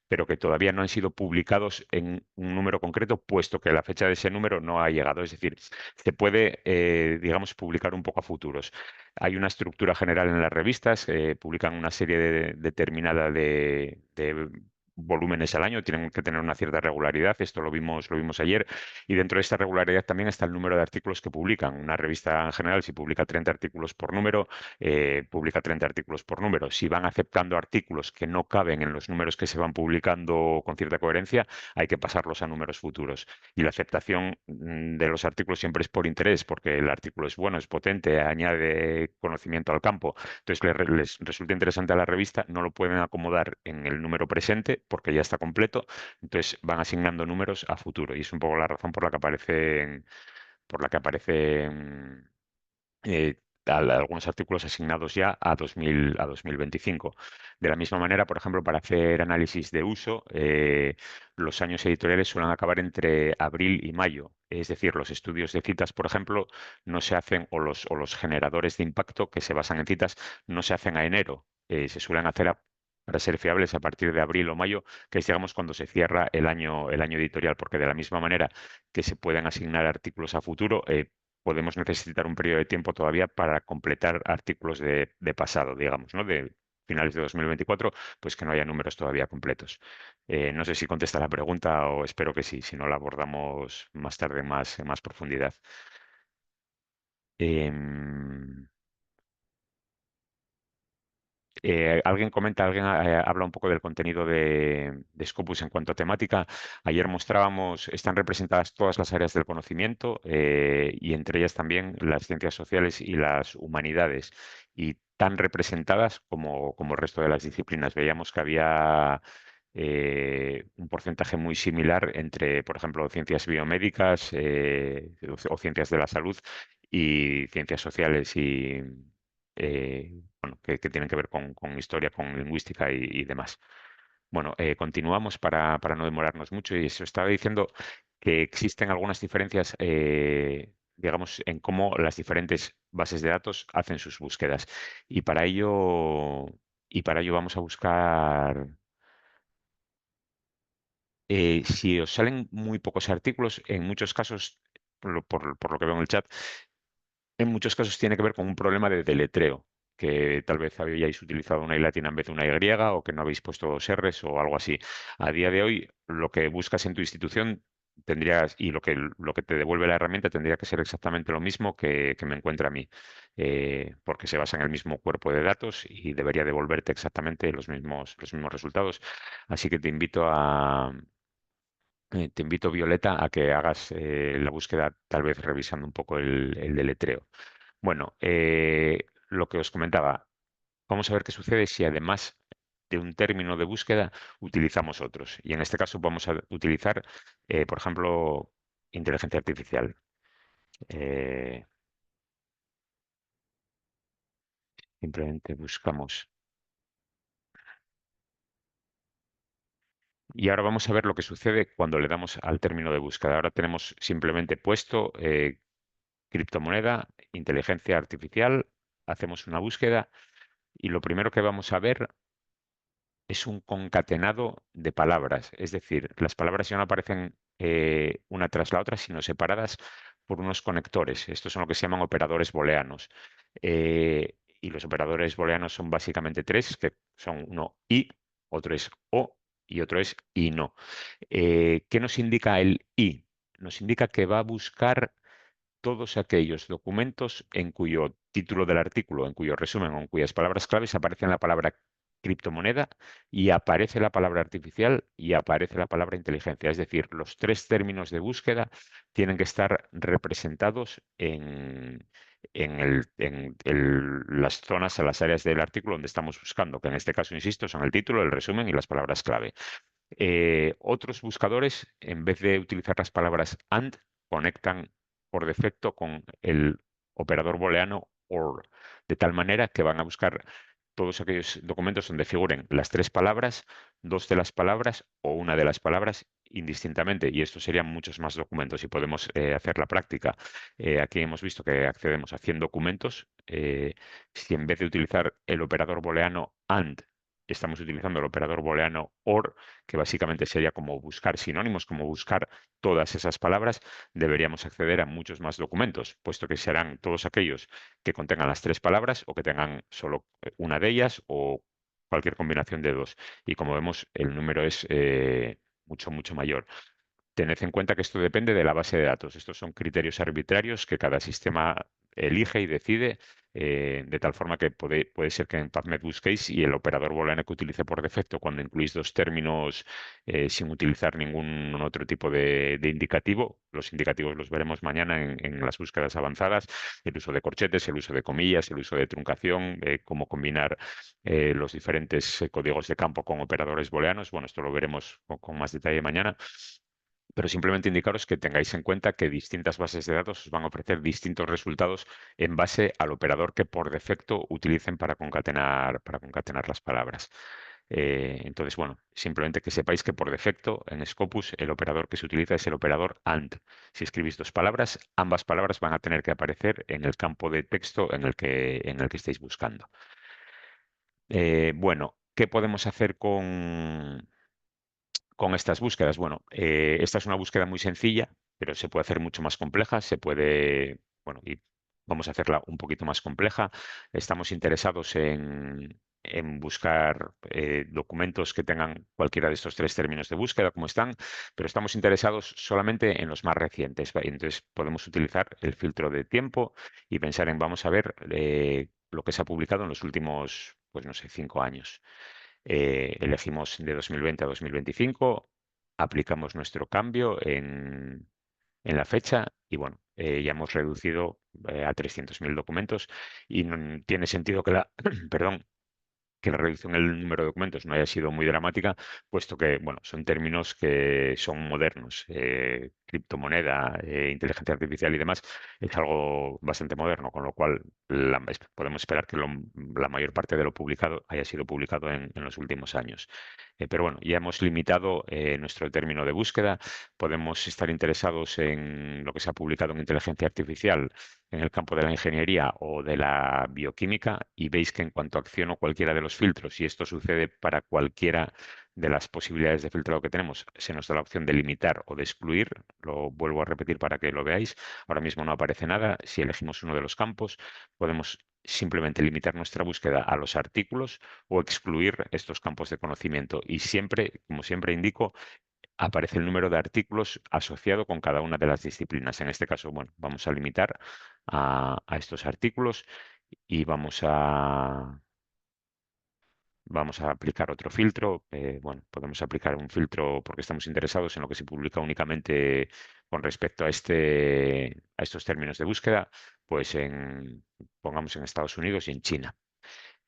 pero que todavía no han sido publicados en un número concreto, puesto que la fecha de ese número no ha llegado. Es decir, se puede, digamos, publicar un poco a futuros. Hay una estructura general en las revistas, publican una serie determinada de volúmenes al año, tienen que tener una cierta regularidad, esto lo vimos ayer, y dentro de esta regularidad también está el número de artículos que publican. Una revista en general, si publica 30 artículos por número, publica 30 artículos por número. Si van aceptando artículos que no caben en los números que se van publicando con cierta coherencia, hay que pasarlos a números futuros. Y la aceptación de los artículos siempre es por interés, porque el artículo es bueno, es potente, añade conocimiento al campo. Entonces les resulta interesante a la revista, no lo pueden acomodar en el número presente porque ya está completo, entonces van asignando números a futuro. Y es un poco la razón por la que aparecen algunos artículos asignados ya a 2025. De la misma manera, por ejemplo, para hacer análisis de uso, los años editoriales suelen acabar entre abril y mayo. Es decir, los estudios de citas, por ejemplo, no se hacen, o los generadores de impacto que se basan en citas, no se hacen a enero. Se suelen hacer para ser fiables a partir de abril o mayo, que es, digamos, cuando se cierra el año editorial, porque de la misma manera que se pueden asignar artículos a futuro, podemos necesitar un periodo de tiempo todavía para completar artículos de pasado, digamos, ¿no? De finales de 2024, pues que no haya números todavía completos. No sé si contesta la pregunta o espero que sí, si no la abordamos más tarde en más profundidad. Em, Alguien comenta, alguien habla un poco del contenido de Scopus en cuanto a temática. Ayer mostrábamos, están representadas todas las áreas del conocimiento y entre ellas también las ciencias sociales y las humanidades, y tan representadas como el resto de las disciplinas. Veíamos que había un porcentaje muy similar entre, por ejemplo, ciencias biomédicas o ciencias de la salud y ciencias sociales y bueno, que tienen que ver con historia, con lingüística y demás. Bueno, continuamos para no demorarnos mucho y eso estaba diciendo que existen algunas diferencias, digamos, en cómo las diferentes bases de datos hacen sus búsquedas. Y para ello, y para ello vamos a buscar, si os salen muy pocos artículos, en muchos casos, por lo que veo en el chat, en muchos casos tiene que ver con un problema de deletreo, que tal vez habíais utilizado una I latina en vez de una Y o que no habéis puesto dos Rs o algo así. A día de hoy, lo que buscas en tu institución tendrías, y lo que te devuelve la herramienta tendría que ser exactamente lo mismo que me encuentra a mí, porque se basa en el mismo cuerpo de datos y debería devolverte exactamente los mismos resultados. Así que te invito, Violeta, a que hagas la búsqueda, tal vez revisando un poco el deletreo. Bueno, lo que os comentaba, vamos a ver qué sucede si además de un término de búsqueda utilizamos otros. Y en este caso vamos a utilizar, por ejemplo, inteligencia artificial. Eh, Simplemente buscamos. Y ahora vamos a ver lo que sucede cuando le damos al término de búsqueda. Ahora tenemos simplemente puesto criptomoneda, inteligencia artificial, hacemos una búsqueda y lo primero que vamos a ver es un concatenado de palabras. Es decir, las palabras ya no aparecen una tras la otra, sino separadas por unos conectores. Estos son lo que se llaman operadores booleanos. Y los operadores booleanos son básicamente tres, que son uno y, otro es o y otro es y no. ¿Qué nos indica el y? Nos indica que va a buscar todos aquellos documentos en cuyo título del artículo, en cuyo resumen o en cuyas palabras claves aparece la palabra criptomoneda y aparece la palabra artificial y aparece la palabra inteligencia. Es decir, los tres términos de búsqueda tienen que estar representados en las zonas, en las áreas del artículo donde estamos buscando, que en este caso, insisto, son el título, el resumen y las palabras clave. Otros buscadores, en vez de utilizar las palabras AND, conectan por defecto con el operador booleano OR, de tal manera que van a buscar todos aquellos documentos donde figuren las tres palabras, dos de las palabras o una de las palabras indistintamente. Y estos serían muchos más documentos y podemos hacer la práctica. Aquí hemos visto que accedemos a 100 documentos. Si en vez de utilizar el operador booleano AND, estamos utilizando el operador booleano OR, que básicamente sería como buscar sinónimos, como buscar todas esas palabras, deberíamos acceder a muchos más documentos, puesto que serán todos aquellos que contengan las tres palabras o que tengan solo una de ellas o cualquier combinación de dos. Y como vemos, el número es mucho, mucho mayor. Tened en cuenta que esto depende de la base de datos. Estos son criterios arbitrarios que cada sistema elige y decide, de tal forma que puede ser que en PubMed busquéis y el operador booleano que utilice por defecto cuando incluís dos términos sin utilizar ningún otro tipo de indicativo. Los indicativos los veremos mañana en las búsquedas avanzadas. El uso de corchetes, el uso de comillas, el uso de truncación, cómo combinar los diferentes códigos de campo con operadores booleanos. Bueno, esto lo veremos con más detalle mañana, pero simplemente indicaros que tengáis en cuenta que distintas bases de datos os van a ofrecer distintos resultados en base al operador que por defecto utilicen para concatenar las palabras. Entonces, bueno, simplemente que sepáis que por defecto en Scopus el operador que se utiliza es el operador AND. Si escribís dos palabras, ambas palabras van a tener que aparecer en el campo de texto en el que estéis buscando. Bueno, ¿qué podemos hacer con estas búsquedas? Bueno, esta es una búsqueda muy sencilla, pero se puede hacer mucho más compleja. Bueno, y vamos a hacerla un poquito más compleja. Estamos interesados en buscar documentos que tengan cualquiera de estos tres términos de búsqueda, como están, pero estamos interesados solamente en los más recientes. Entonces, podemos utilizar el filtro de tiempo y pensar en, vamos a ver, lo que se ha publicado en los últimos pues no sé, 5 años. Elegimos de 2020 a 2025, aplicamos nuestro cambio en la fecha y bueno, ya hemos reducido a 300.000 documentos y no tiene sentido que perdón, que la reducción en el número de documentos no haya sido muy dramática, puesto que, bueno, son términos que son modernos. Criptomoneda, inteligencia artificial y demás es algo bastante moderno, con lo cual podemos esperar que la mayor parte de lo publicado haya sido publicado en los últimos años. Pero bueno, ya hemos limitado nuestro término de búsqueda. Podemos estar interesados en lo que se ha publicado en inteligencia artificial en el campo de la ingeniería o de la bioquímica y veis que en cuanto acciono cualquiera de los filtros, y esto sucede para cualquiera de las posibilidades de filtrado que tenemos, se nos da la opción de limitar o de excluir. Lo vuelvo a repetir para que lo veáis. Ahora mismo no aparece nada. Si elegimos uno de los campos, podemos simplemente limitar nuestra búsqueda a los artículos o excluir estos campos de conocimiento. Y siempre, como siempre indico, aparece el número de artículos asociado con cada una de las disciplinas. En este caso, bueno, vamos a limitar a estos artículos y vamos a aplicar otro filtro. Bueno, podemos aplicar un filtro porque estamos interesados en lo que se publica únicamente con respecto a estos términos de búsqueda, pues pongamos en Estados Unidos y en China.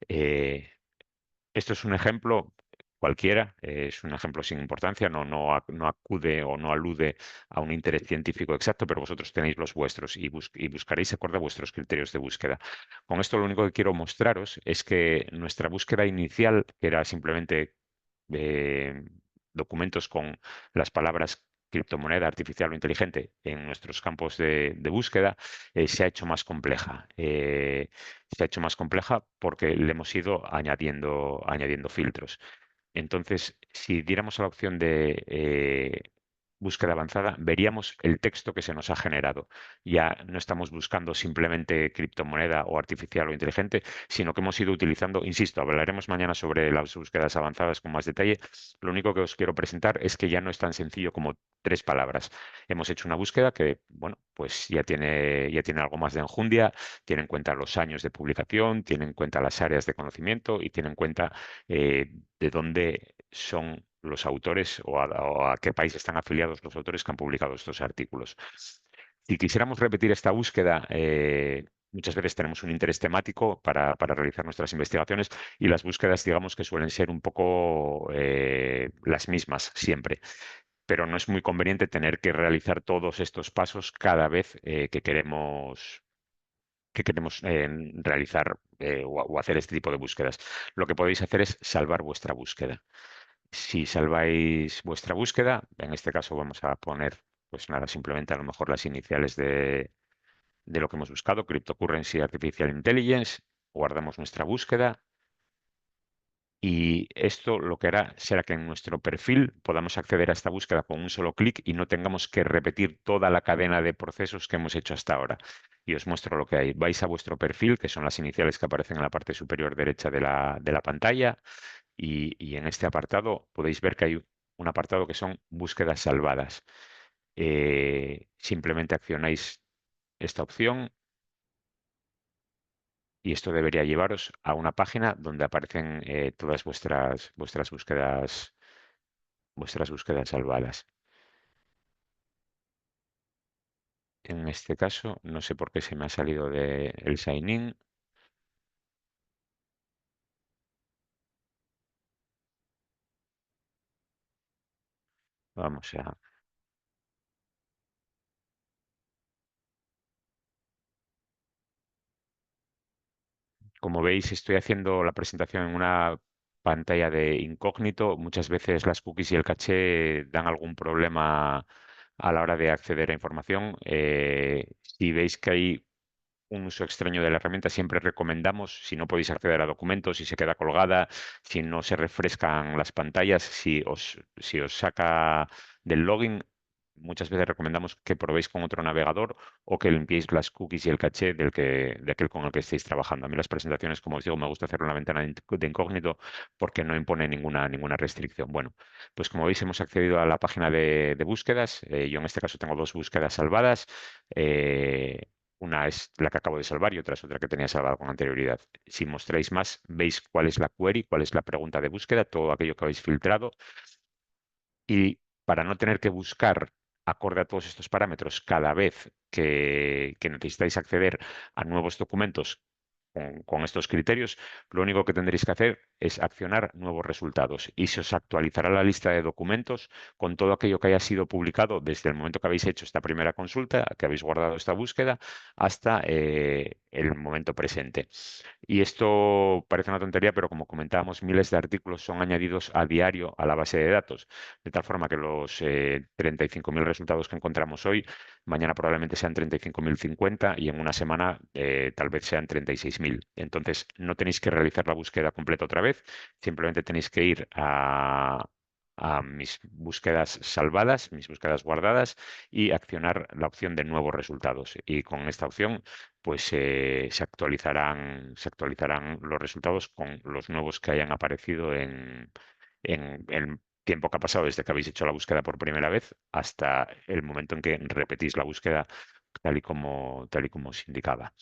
Eh, Esto es un ejemplo cualquiera, es un ejemplo sin importancia, no acude o no alude a un interés científico exacto, pero vosotros tenéis los vuestros y buscaréis acorde a vuestros criterios de búsqueda. Con esto lo único que quiero mostraros es que nuestra búsqueda inicial, que era simplemente eh, documentos con las palabras criptomoneda artificial o inteligente en nuestros campos de búsqueda, se ha hecho más compleja. Se ha hecho más compleja porque le hemos ido añadiendo filtros. Entonces, si diéramos a la opción de búsqueda avanzada, veríamos el texto que se nos ha generado. Ya no estamos buscando simplemente criptomoneda o artificial o inteligente, sino que hemos ido utilizando, insisto, hablaremos mañana sobre las búsquedas avanzadas con más detalle. Lo único que os quiero presentar es que ya no es tan sencillo como 3 palabras. Hemos hecho una búsqueda que, bueno, pues ya tiene algo más de enjundia, tiene en cuenta los años de publicación, tiene en cuenta las áreas de conocimiento y tiene en cuenta de dónde son los autores o a qué país están afiliados los autores que han publicado estos artículos. Si quisiéramos repetir esta búsqueda, muchas veces tenemos un interés temático para realizar nuestras investigaciones y las búsquedas, digamos que suelen ser un poco las mismas siempre, pero no es muy conveniente tener que realizar todos estos pasos cada vez que queremos realizar o hacer este tipo de búsquedas. Lo que podéis hacer es salvar vuestra búsqueda. Si salváis vuestra búsqueda, en este caso vamos a poner, pues nada, simplemente a lo mejor las iniciales de lo que hemos buscado, Cryptocurrency Artificial Intelligence, guardamos nuestra búsqueda y esto lo que hará será que en nuestro perfil podamos acceder a esta búsqueda con un solo clic y no tengamos que repetir toda la cadena de procesos que hemos hecho hasta ahora. Y os muestro lo que hay. Vais a vuestro perfil, que son las iniciales que aparecen en la parte superior derecha de la pantalla, y en este apartado podéis ver que hay un apartado que son búsquedas salvadas. Simplemente accionáis esta opción y esto debería llevaros a una página donde aparecen todas vuestras búsquedas salvadas. En este caso, no sé por qué se me ha salido el sign in. Vamos a, Como veis, estoy haciendo la presentación en una pantalla de incógnito. Muchas veces las cookies y el caché dan algún problema a la hora de acceder a información. Si veis que hay un uso extraño de la herramienta, siempre recomendamos, si no podéis acceder a documentos, si se queda colgada, si no se refrescan las pantallas, si os saca del login, muchas veces recomendamos que probéis con otro navegador o que limpiéis las cookies y el caché de aquel con el que estéis trabajando. A mí las presentaciones, como os digo, me gusta hacerlo en una ventana de incógnito porque no impone ninguna restricción. Bueno, pues como veis, hemos accedido a la página de búsquedas. Yo en este caso tengo 2 búsquedas salvadas. Una es la que acabo de salvar y otra es otra que tenía salvada con anterioridad. Si mostráis más, veis cuál es la query, cuál es la pregunta de búsqueda, todo aquello que habéis filtrado. Y para no tener que buscar acorde a todos estos parámetros cada vez que necesitáis acceder a nuevos documentos con estos criterios, lo único que tendréis que hacer es accionar nuevos resultados y se os actualizará la lista de documentos con todo aquello que haya sido publicado desde el momento que habéis hecho esta primera consulta, que habéis guardado esta búsqueda, hasta el momento presente. Y esto parece una tontería, pero como comentábamos, miles de artículos son añadidos a diario a la base de datos, de tal forma que los 35.000 resultados que encontramos hoy, mañana probablemente sean 35.050 y en una semana tal vez sean 36.000. Entonces, no tenéis que realizar la búsqueda completa otra vez, simplemente tenéis que ir a mis búsquedas salvadas, mis búsquedas guardadas y accionar la opción de nuevos resultados. Y con esta opción pues se actualizarán los resultados con los nuevos que hayan aparecido en el tiempo que ha pasado desde que habéis hecho la búsqueda por primera vez hasta el momento en que repetís la búsqueda tal y como os indicaba.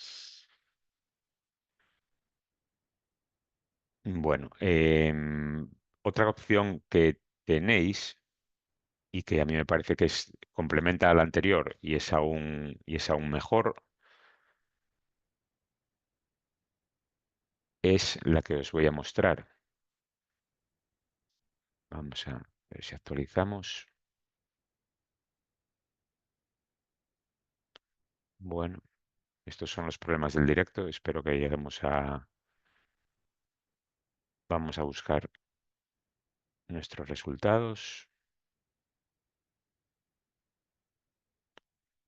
Bueno, otra opción que tenéis y que a mí me parece que complementa a la anterior y es aún mejor, es la que os voy a mostrar. Vamos a ver si actualizamos. Bueno, estos son los problemas del directo. Espero que lleguemos a... Vamos a buscar nuestros resultados.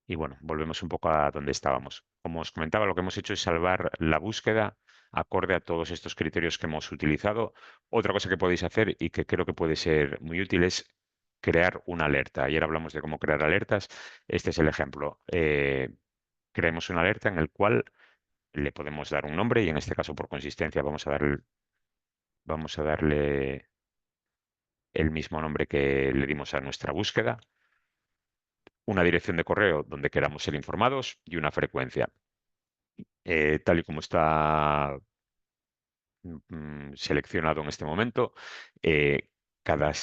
Y bueno, volvemos un poco a donde estábamos. Como os comentaba, lo que hemos hecho es salvar la búsqueda acorde a todos estos criterios que hemos utilizado. Otra cosa que podéis hacer y que creo que puede ser muy útil es crear una alerta. Ayer hablamos de cómo crear alertas. Este es el ejemplo. Creemos una alerta en el cual le podemos dar un nombre y en este caso por consistencia vamos a darle el mismo nombre que le dimos a nuestra búsqueda, una dirección de correo donde queramos ser informados y una frecuencia. Tal y como está seleccionado en este momento, eh, cada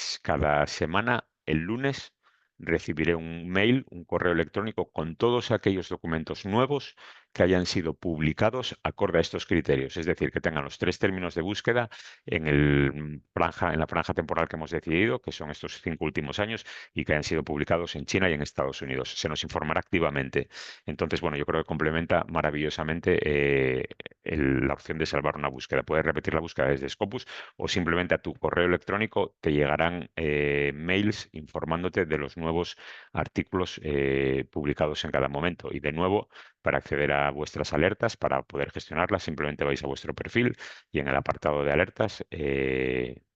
semana, el lunes, recibiré un mail, un correo electrónico con todos aquellos documentos nuevos que hayan sido publicados acorde a estos criterios. Es decir, que tengan los tres términos de búsqueda en la franja temporal que hemos decidido, que son estos 5 últimos años, y que hayan sido publicados en China y en Estados Unidos. Se nos informará activamente. Entonces, bueno, yo creo que complementa maravillosamente la opción de salvar una búsqueda. Puedes repetir la búsqueda desde Scopus o simplemente a tu correo electrónico te llegarán mails informándote de los nuevos artículos publicados en cada momento. Y de nuevo, para acceder a vuestras alertas, para poder gestionarlas, simplemente vais a vuestro perfil y en el apartado de alertas,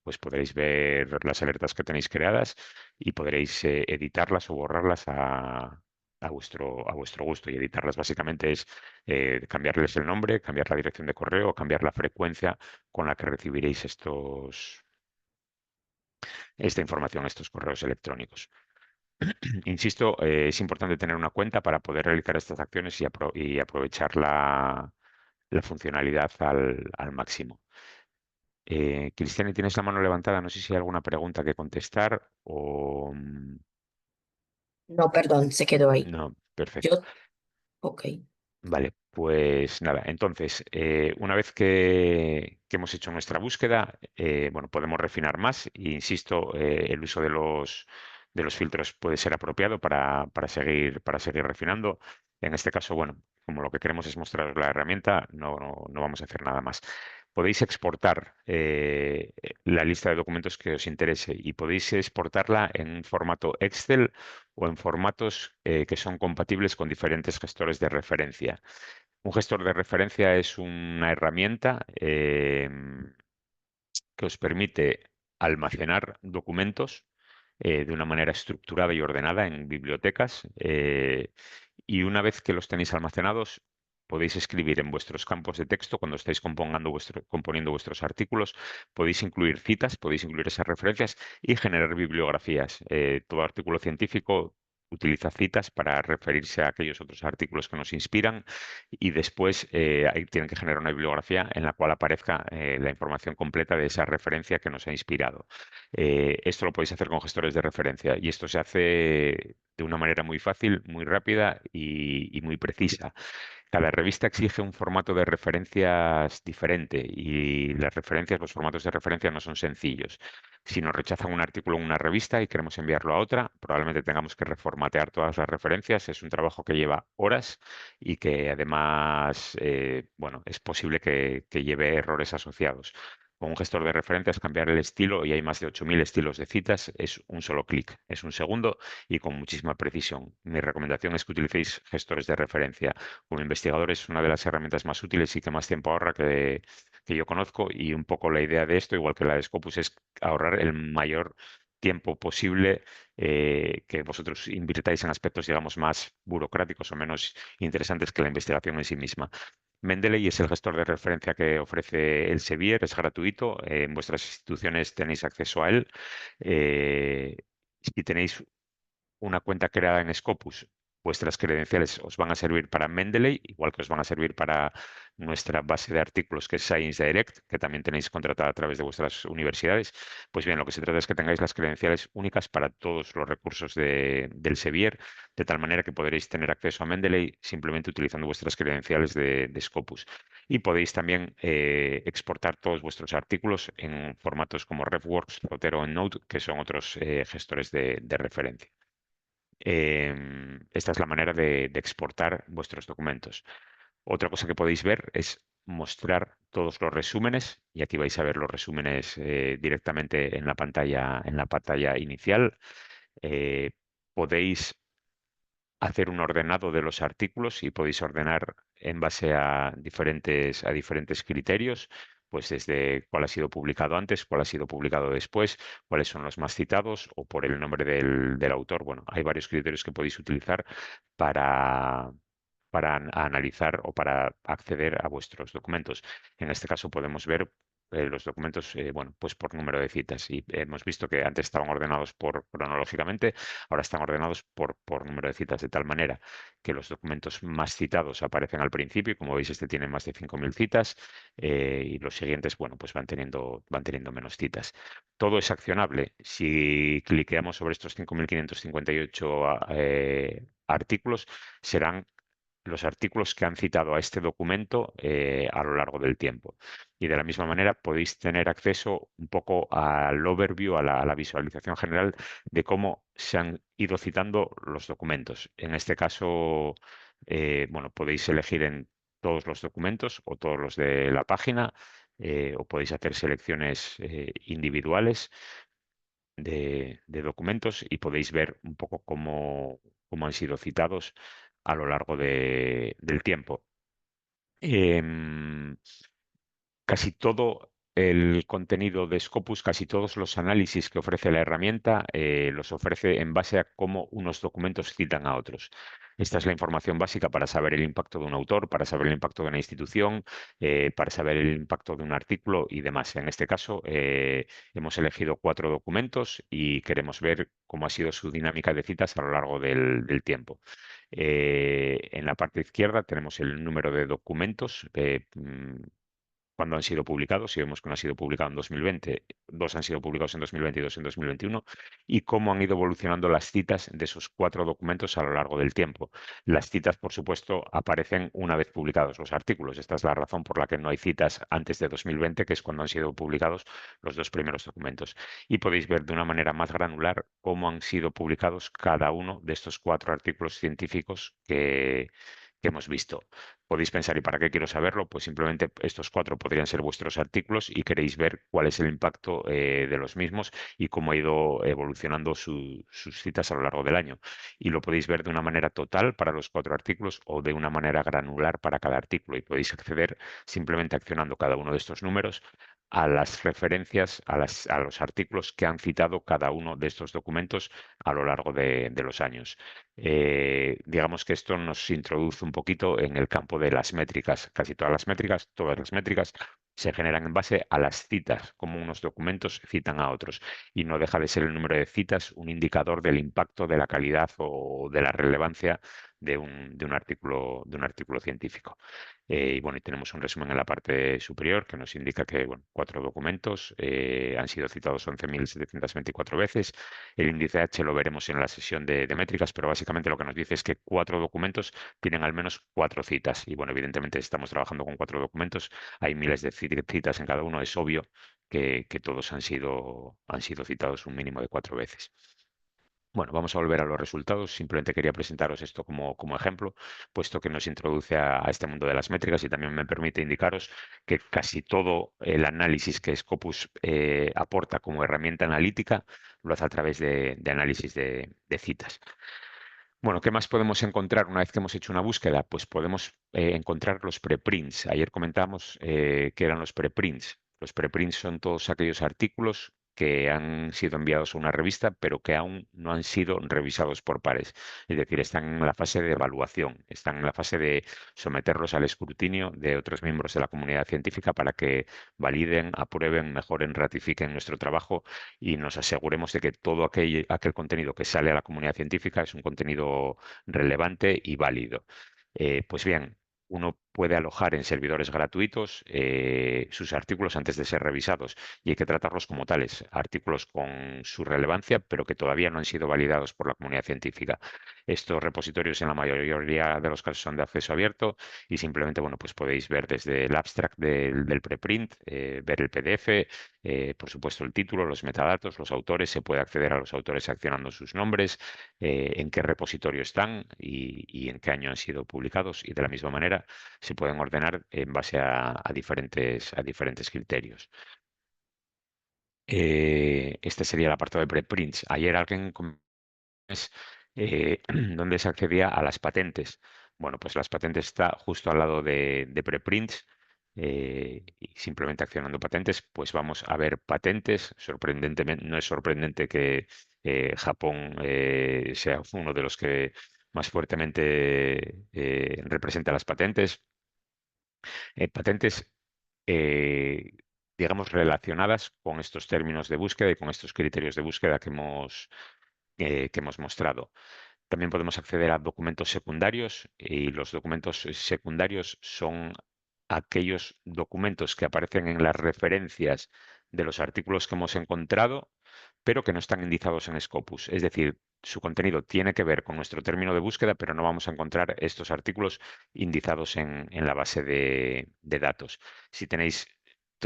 pues podréis ver las alertas que tenéis creadas y podréis editarlas o borrarlas a vuestro gusto. Y editarlas básicamente es cambiarles el nombre, cambiar la dirección de correo, cambiar la frecuencia con la que recibiréis esta información, estos correos electrónicos. Insisto, es importante tener una cuenta para poder realizar estas acciones y aprovechar la funcionalidad al máximo. Cristiani, tienes la mano levantada. No sé si hay alguna pregunta que contestar o... No, perdón, se quedó ahí. No, perfecto. Yo, ok. Vale, pues nada, entonces, una vez que hemos hecho nuestra búsqueda, bueno, podemos refinar más. E insisto, el uso de los filtros puede ser apropiado para seguir refinando. En este caso, bueno, como lo que queremos es mostraros la herramienta, no vamos a hacer nada más. Podéis exportar la lista de documentos que os interese y podéis exportarla en formato Excel o en formatos que son compatibles con diferentes gestores de referencia. Un gestor de referencia es una herramienta que os permite almacenar documentos de una manera estructurada y ordenada en bibliotecas y una vez que los tenéis almacenados, podéis escribir en vuestros campos de texto cuando estáis componiendo vuestros artículos, podéis incluir citas, podéis incluir esas referencias y generar bibliografías. Todo artículo científico utiliza citas para referirse a aquellos otros artículos que nos inspiran y después ahí tienen que generar una bibliografía en la cual aparezca la información completa de esa referencia que nos ha inspirado. Esto lo podéis hacer con gestores de referencia y esto se hace de una manera muy fácil, muy rápida y muy precisa. Cada revista exige un formato de referencias diferente y las referencias, los formatos de referencia no son sencillos. Si nos rechazan un artículo en una revista y queremos enviarlo a otra, probablemente tengamos que reformatear todas las referencias. Es un trabajo que lleva horas y que además, bueno, es posible que lleve errores asociados. Con un gestor de referencias, cambiar el estilo, y hay más de 8.000 estilos de citas, es un solo clic, es un segundo y con muchísima precisión. Mi recomendación es que utilicéis gestores de referencia. Como investigador es una de las herramientas más útiles y que más tiempo ahorra que yo conozco y un poco la idea de esto, igual que la de Scopus, es ahorrar el mayor tiempo posible que vosotros invirtáis en aspectos, digamos, más burocráticos o menos interesantes que la investigación en sí misma. Mendeley es el gestor de referencia que ofrece el Sevier, es gratuito, en vuestras instituciones tenéis acceso a él. Si tenéis una cuenta creada en Scopus, vuestras credenciales os van a servir para Mendeley, igual que os van a servir para nuestra base de artículos que es Science Direct, que también tenéis contratada a través de vuestras universidades. Pues bien, lo que se trata es que tengáis las credenciales únicas para todos los recursos del Sevier, de tal manera que podréis tener acceso a Mendeley simplemente utilizando vuestras credenciales de Scopus. Y podéis también exportar todos vuestros artículos en formatos como RefWorks, Zotero o Node, que son otros gestores de referencia. Esta es la manera de exportar vuestros documentos. Otra cosa que podéis ver es mostrar todos los resúmenes y aquí vais a ver los resúmenes directamente en la pantalla inicial. Eh, Podéis hacer un ordenado de los artículos y podéis ordenar en base a diferentes criterios, pues desde cuál ha sido publicado antes, cuál ha sido publicado después, cuáles son los más citados o por el nombre del autor. Bueno, hay varios criterios que podéis utilizar para, analizar o para acceder a vuestros documentos. En este caso podemos ver los documentos, bueno, pues por número de citas. Y hemos visto que antes estaban ordenados cronológicamente, ahora están ordenados por número de citas, de tal manera que los documentos más citados aparecen al principio, y como veis, este tiene más de 5.000 citas, y los siguientes, bueno, pues van teniendo menos citas. Todo es accionable. Si cliqueamos sobre estos 5.558 artículos, serán los artículos que han citado a este documento a lo largo del tiempo. Y de la misma manera podéis tener acceso un poco al overview, a la visualización general de cómo se han ido citando los documentos. En este caso, bueno, podéis elegir en todos los documentos o todos los de la página, o podéis hacer selecciones individuales de documentos y podéis ver un poco cómo han sido citados a lo largo del tiempo. Em, Casi todo el contenido de Scopus, casi todos los análisis que ofrece la herramienta, los ofrece en base a cómo unos documentos citan a otros. Esta es la información básica para saber el impacto de un autor, para saber el impacto de una institución, para saber el impacto de un artículo y demás. En este caso, hemos elegido 4 documentos y queremos ver cómo ha sido su dinámica de citas a lo largo del tiempo. En la parte izquierda tenemos el número de documentos cuando han sido publicados, si vemos que uno ha sido publicado en 2020, dos han sido publicados en 2020 y dos en 2021, y cómo han ido evolucionando las citas de esos 4 documentos a lo largo del tiempo. Las citas, por supuesto, aparecen una vez publicados los artículos. Esta es la razón por la que no hay citas antes de 2020, que es cuando han sido publicados los 2 primeros documentos. Y podéis ver de una manera más granular cómo han sido publicados cada uno de estos 4 artículos científicos que hemos visto. Podéis pensar, ¿y para qué quiero saberlo? Pues simplemente estos 4 podrían ser vuestros artículos y queréis ver cuál es el impacto de los mismos y cómo ha ido evolucionando sus citas a lo largo del año. Y lo podéis ver de una manera total para los 4 artículos o de una manera granular para cada artículo. Y podéis acceder simplemente accionando cada uno de estos números a las referencias, a los artículos que han citado cada uno de estos documentos a lo largo de los años. Digamos que esto nos introduce un poquito en el campo de las métricas. Casi todas las métricas se generan en base a las citas, como unos documentos citan a otros, y no deja de ser el número de citas un indicador del impacto, de la calidad o de la relevancia de un artículo científico. Y bueno, y tenemos un resumen en la parte superior que nos indica que bueno, 4 documentos han sido citados 11.724 veces. El índice H lo veremos en la sesión de métricas, pero básicamente lo que nos dice es que 4 documentos tienen al menos 4 citas. Y bueno, evidentemente estamos trabajando con 4 documentos, hay miles de citas en cada uno, es obvio que todos han sido citados un mínimo de 4 veces. Bueno, vamos a volver a los resultados. Simplemente quería presentaros esto como ejemplo, puesto que nos introduce a este mundo de las métricas y también me permite indicaros que casi todo el análisis que Scopus aporta como herramienta analítica lo hace a través de análisis de citas. Bueno, ¿qué más podemos encontrar una vez que hemos hecho una búsqueda? Pues podemos encontrar los preprints. Ayer comentamos qué eran los preprints. Los preprints son todos aquellos artículos que han sido enviados a una revista, pero que aún no han sido revisados por pares. Es decir, están en la fase de evaluación, están en la fase de someterlos al escrutinio de otros miembros de la comunidad científica para que validen, aprueben, mejoren, ratifiquen nuestro trabajo y nos aseguremos de que todo aquel contenido que sale a la comunidad científica es un contenido relevante y válido. Pues bien, uno puede alojar en servidores gratuitos sus artículos antes de ser revisados y hay que tratarlos como tales, artículos con su relevancia, pero que todavía no han sido validados por la comunidad científica. Estos repositorios en la mayoría de los casos son de acceso abierto y simplemente, bueno, pues podéis ver desde el abstract del preprint, ver el PDF, por supuesto el título, los metadatos, los autores, se puede acceder a los autores accionando sus nombres, en qué repositorio están y en qué año han sido publicados y de la misma manera se pueden ordenar en base a diferentes criterios. Este sería el apartado de preprints. Ayer alguien es donde se accedía a las patentes. Bueno, pues las patentes está justo al lado de preprints y simplemente accionando patentes, pues vamos a ver patentes. Sorprendentemente, no es sorprendente que Japón sea uno de los que más fuertemente representa las patentes. Patentes, eh, digamos, relacionadas con estos términos de búsqueda y con estos criterios de búsqueda que hemos mostrado. También podemos acceder a documentos secundarios y los documentos secundarios son aquellos documentos que aparecen en las referencias de los artículos que hemos encontrado, pero que no están indizados en Scopus. Es decir, su contenido tiene que ver con nuestro término de búsqueda, pero no vamos a encontrar estos artículos indizados en la base de datos. Si tenéis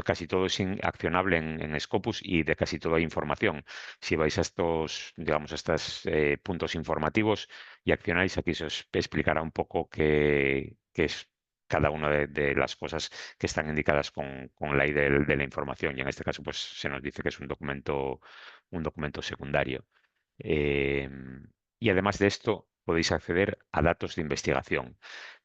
casi todo es accionable en Scopus y de casi todo hay información. Si vais a estos, digamos, a estos puntos informativos y accionáis, aquí se os explicará un poco qué es cada una de las cosas que están indicadas con la I de la información. Y en este caso, pues se nos dice que es un documento secundario. Eh, y además de esto, podéis acceder a datos de investigación.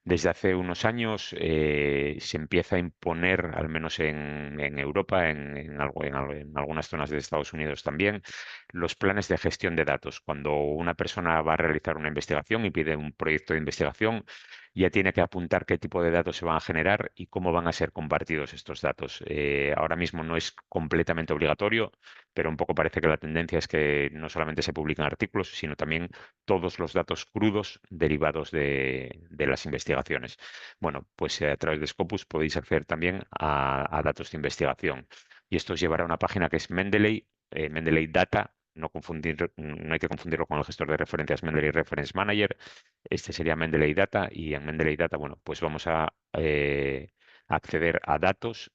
Desde hace unos años se empieza a imponer, al menos en Europa, en algunas zonas de Estados Unidos también, los planes de gestión de datos. Cuando una persona va a realizar una investigación y pide un proyecto de investigación, ya tiene que apuntar qué tipo de datos se van a generar y cómo van a ser compartidos estos datos. Ahora mismo no es completamente obligatorio, pero un poco parece que la tendencia es que no solamente se publican artículos, sino también todos los datos crudos derivados de las investigaciones. Bueno, pues a través de Scopus podéis acceder también a datos de investigación. Y esto os llevará a una página que es Mendeley, Mendeley Data. No hay que confundirlo con el gestor de referencias Mendeley Reference Manager. Este sería Mendeley Data y en Mendeley Data, bueno, pues vamos a acceder a datos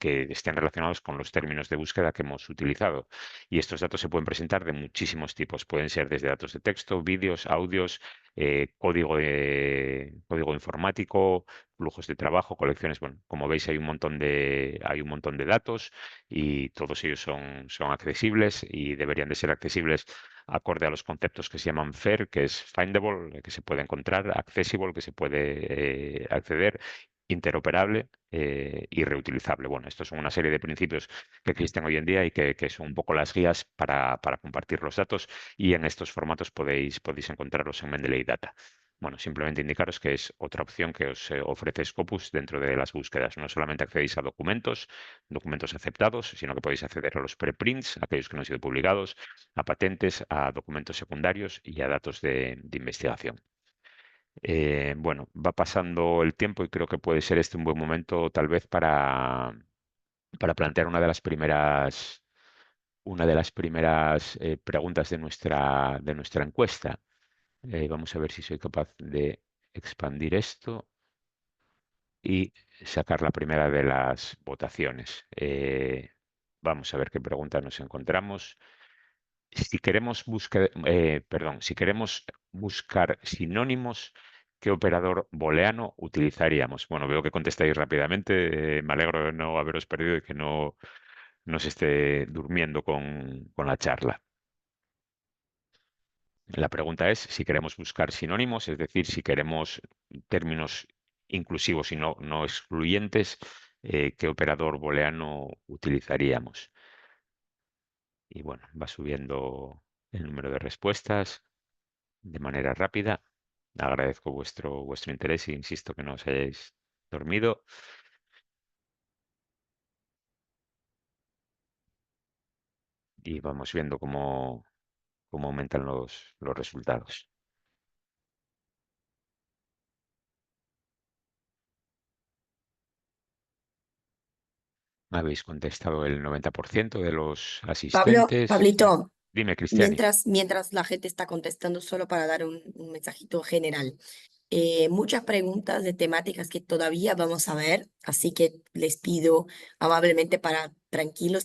que estén relacionados con los términos de búsqueda que hemos utilizado. Y estos datos se pueden presentar de muchísimos tipos. Pueden ser desde datos de texto, vídeos, audios, código informático, flujos de trabajo, colecciones. Bueno, como veis hay un montón de datos y todos ellos son accesibles y deberían de ser accesibles acorde a los conceptos que se llaman FAIR, que es findable, que se puede encontrar, accessible, que se puede acceder, interoperable y reutilizable. Bueno, estos son una serie de principios que existen hoy en día y que son un poco las guías para compartir los datos y en estos formatos podéis encontrarlos en Mendeley Data. Bueno, simplemente indicaros que es otra opción que os ofrece Scopus dentro de las búsquedas. No solamente accedéis a documentos, documentos aceptados, sino que podéis acceder a los preprints, aquellos que no han sido publicados, a patentes, a documentos secundarios y a datos de investigación. Bueno, va pasando el tiempo y creo que puede ser este un buen momento tal vez para plantear una de las primeras preguntas de nuestra encuesta. Vamos a ver si soy capaz de expandir esto y sacar la primera de las votaciones. Vamos a ver qué pregunta nos encontramos. Si queremos buscar sinónimos, ¿qué operador booleano utilizaríamos? Bueno, veo que contestáis rápidamente. Me alegro de no haberos perdido y que no se esté durmiendo con la charla. La pregunta es si queremos buscar sinónimos, es decir, si queremos términos inclusivos y no excluyentes, ¿qué operador booleano utilizaríamos? Y bueno, va subiendo el número de respuestas de manera rápida. Agradezco vuestro interés e insisto que no os hayáis dormido. Y vamos viendo cómo aumentan los resultados. Habéis contestado el 90% de los asistentes. Pablito, Dime, Cristiani. mientras la gente está contestando, solo para dar un mensajito general. Muchas preguntas de temáticas que todavía vamos a ver, así que les pido amablemente para tranquilos,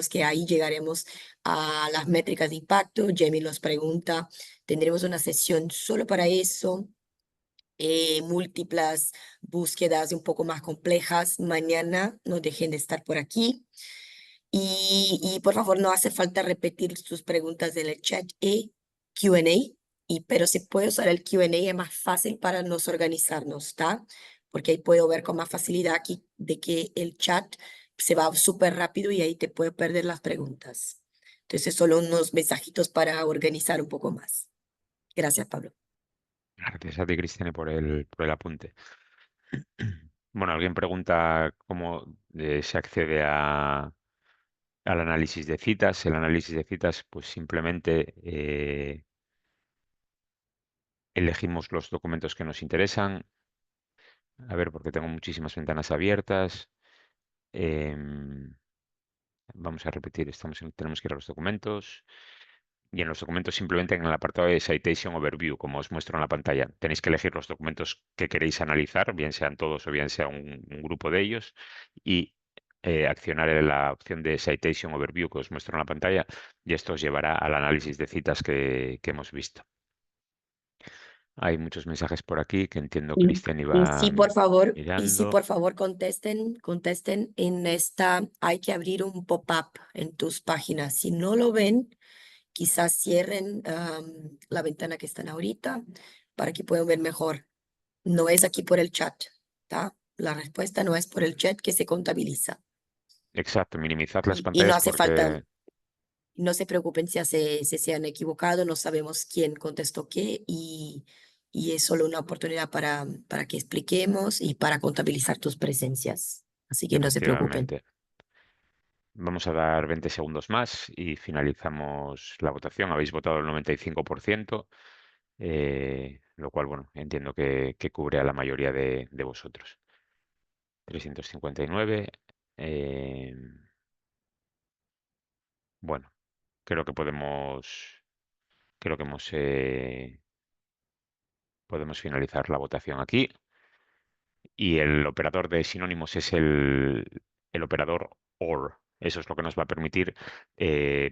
que ahí llegaremos a las métricas de impacto. Jamie los pregunta, tendremos una sesión solo para eso. Múltiples búsquedas un poco más complejas. Mañana no dejen de estar por aquí. Y por favor, no hace falta repetir sus preguntas en el chat y Q&A, pero se puede usar el Q&A, es más fácil para nos organizarnos, ¿está? Porque ahí puedo ver con más facilidad aquí de que el chat se va súper rápido y ahí te puede perder las preguntas. Entonces, solo unos mensajitos para organizar un poco más. Gracias, Pablo. Gracias a ti, Cristiani, por el apunte. Bueno, alguien pregunta cómo se accede al análisis de citas. El análisis de citas, pues simplemente elegimos los documentos que nos interesan. A ver, porque tengo muchísimas ventanas abiertas. Em, Vamos a repetir, tenemos que ir a los documentos. Y en los documentos simplemente en el apartado de Citation Overview, como os muestro en la pantalla, tenéis que elegir los documentos que queréis analizar, bien sean todos o bien sea un grupo de ellos, y accionar en la opción de Citation Overview que os muestro en la pantalla, y esto os llevará al análisis de citas que hemos visto. Hay muchos mensajes por aquí que entiendo Y, Cristian y iba sí, por favor, mirando. contesten en esta, hay que abrir un pop-up en tus páginas. Si no lo ven, quizás cierren la ventana que están ahorita para que puedan ver mejor. No es aquí por el chat, ¿está? La respuesta no es por el chat que se contabiliza. Exacto, minimizad las Y no pantallas hace falta, porque no se preocupen si se han equivocado, no sabemos quién contestó qué y es solo una oportunidad para que expliquemos y para contabilizar tus presencias. Así que no se preocupen. efectivamente. Vamos a dar 20 segundos más y finalizamos la votación. Habéis votado el 95%, lo cual, bueno, entiendo que cubre a la mayoría de vosotros. 359. eh, bueno, creo que creo que podemos finalizar la votación aquí. Y el operador de sinónimos es el operador OR. Eso es lo que nos va a permitir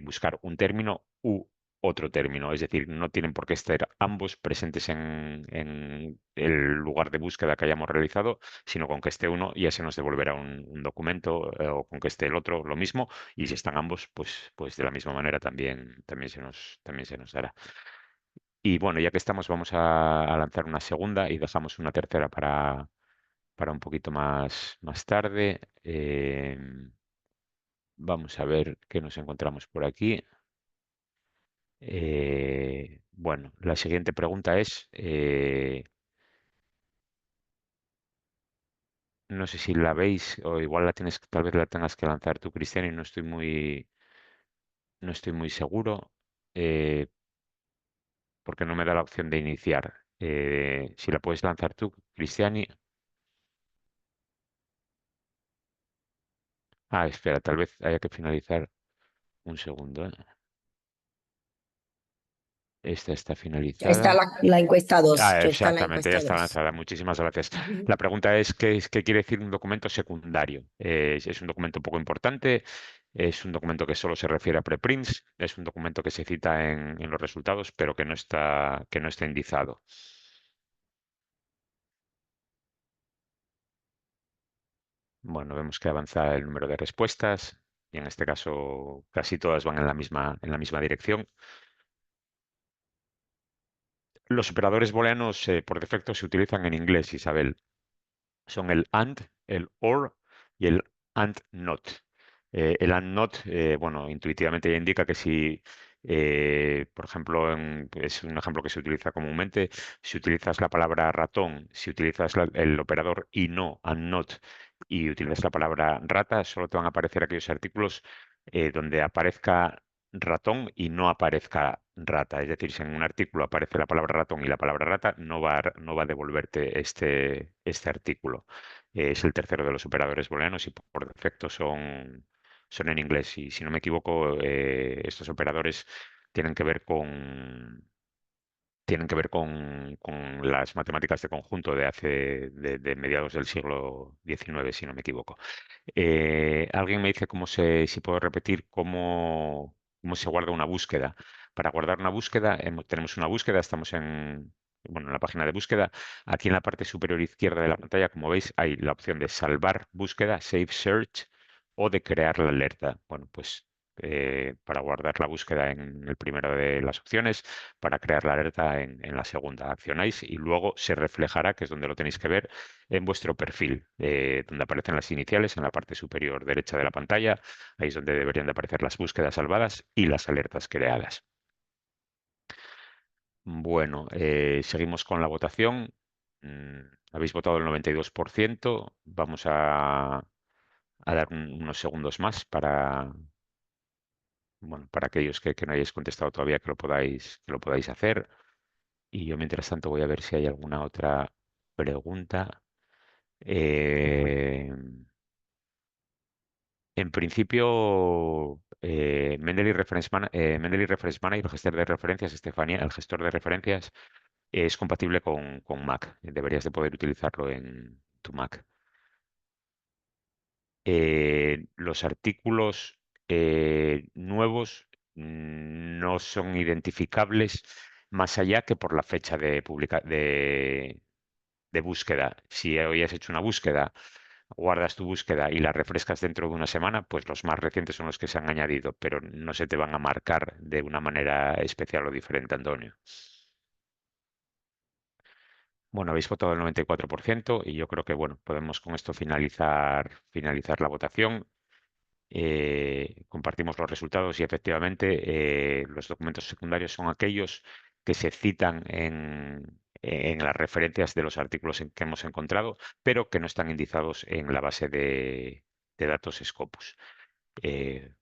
buscar un término u otro término. Es decir, no tienen por qué estar ambos presentes en el lugar de búsqueda que hayamos realizado, sino con que esté uno ya se nos devolverá un documento, o con que esté el otro lo mismo. Y si están ambos, pues de la misma manera también se nos dará. Y bueno, ya que estamos, vamos a lanzar una segunda y dejamos una tercera para un poquito más tarde. Vamos a ver qué nos encontramos por aquí. Bueno, la siguiente pregunta es, no sé si la veis o igual la tienes, tal vez la tengas que lanzar tú, Cristian, y no estoy muy seguro, porque no me da la opción de iniciar. Si la puedes lanzar tú, Cristiani. Ah, espera, tal vez haya que finalizar un segundo, ¿eh? Esta está Ya está finalizada. la encuesta 2, Ah, ya está la exactamente, ya encuesta está 2. lanzada. Muchísimas gracias. Ujú. La pregunta es, ¿qué quiere decir un documento secundario? Es un documento poco importante, es un documento que solo se refiere a preprints, es un documento que se cita en los resultados, pero que no está indizado. Bueno, vemos que avanza el número de respuestas y en este caso casi todas van en la misma dirección. Los operadores booleanos por defecto se utilizan en inglés, Isabel. Son el and, el or y el and not. El and not, bueno, intuitivamente ya indica que si, por ejemplo, es un ejemplo que se utiliza comúnmente, si utilizas la palabra ratón, si utilizas el operador y no, and not, y utilizas la palabra rata, solo te van a aparecer aquellos artículos donde aparezca ratón y no aparezca rata. Es decir, si en un artículo aparece la palabra ratón y la palabra rata, no va a devolverte este artículo. Es el tercero de los operadores booleanos y por defecto son en inglés. Y si no me equivoco, estos operadores tienen que ver con las matemáticas de conjunto de mediados del siglo XIX, si no me equivoco. Alguien me dice si puedo repetir cómo se guarda una búsqueda. Para guardar una búsqueda, tenemos una búsqueda, estamos bueno, en la página de búsqueda. Aquí en la parte superior izquierda de la pantalla, como veis, hay la opción de salvar búsqueda, Save Search, o de crear la alerta. Bueno, pues para guardar la búsqueda en el primero de las opciones, para crear la alerta en la segunda. Accionáis y luego se reflejará, que es donde lo tenéis que ver, en vuestro perfil, donde aparecen las iniciales en la parte superior derecha de la pantalla. Ahí es donde deberían de aparecer las búsquedas salvadas y las alertas creadas. Bueno, seguimos con la votación. Mm, Habéis votado el 92%. Vamos a dar unos segundos más bueno, para aquellos que no hayáis contestado todavía que lo podáis hacer. Y yo mientras tanto voy a ver si hay alguna otra pregunta. Eh, En principio, Mendeley Reference Manager, el gestor de referencias, Estefanía, el gestor de referencias, es compatible con Mac. Deberías de poder utilizarlo en tu Mac. Los artículos nuevos no son identificables más allá que por la fecha de búsqueda. Si hoy has hecho una búsqueda, guardas tu búsqueda y la refrescas dentro de una semana, pues los más recientes son los que se han añadido, pero no se te van a marcar de una manera especial o diferente, Antonio. Bueno, habéis votado el 94% y yo creo que bueno, podemos con esto finalizar la votación. Compartimos los resultados y efectivamente los documentos secundarios son aquellos que se citan en las referencias de los artículos que hemos encontrado, pero que no están indizados en la base de datos Scopus,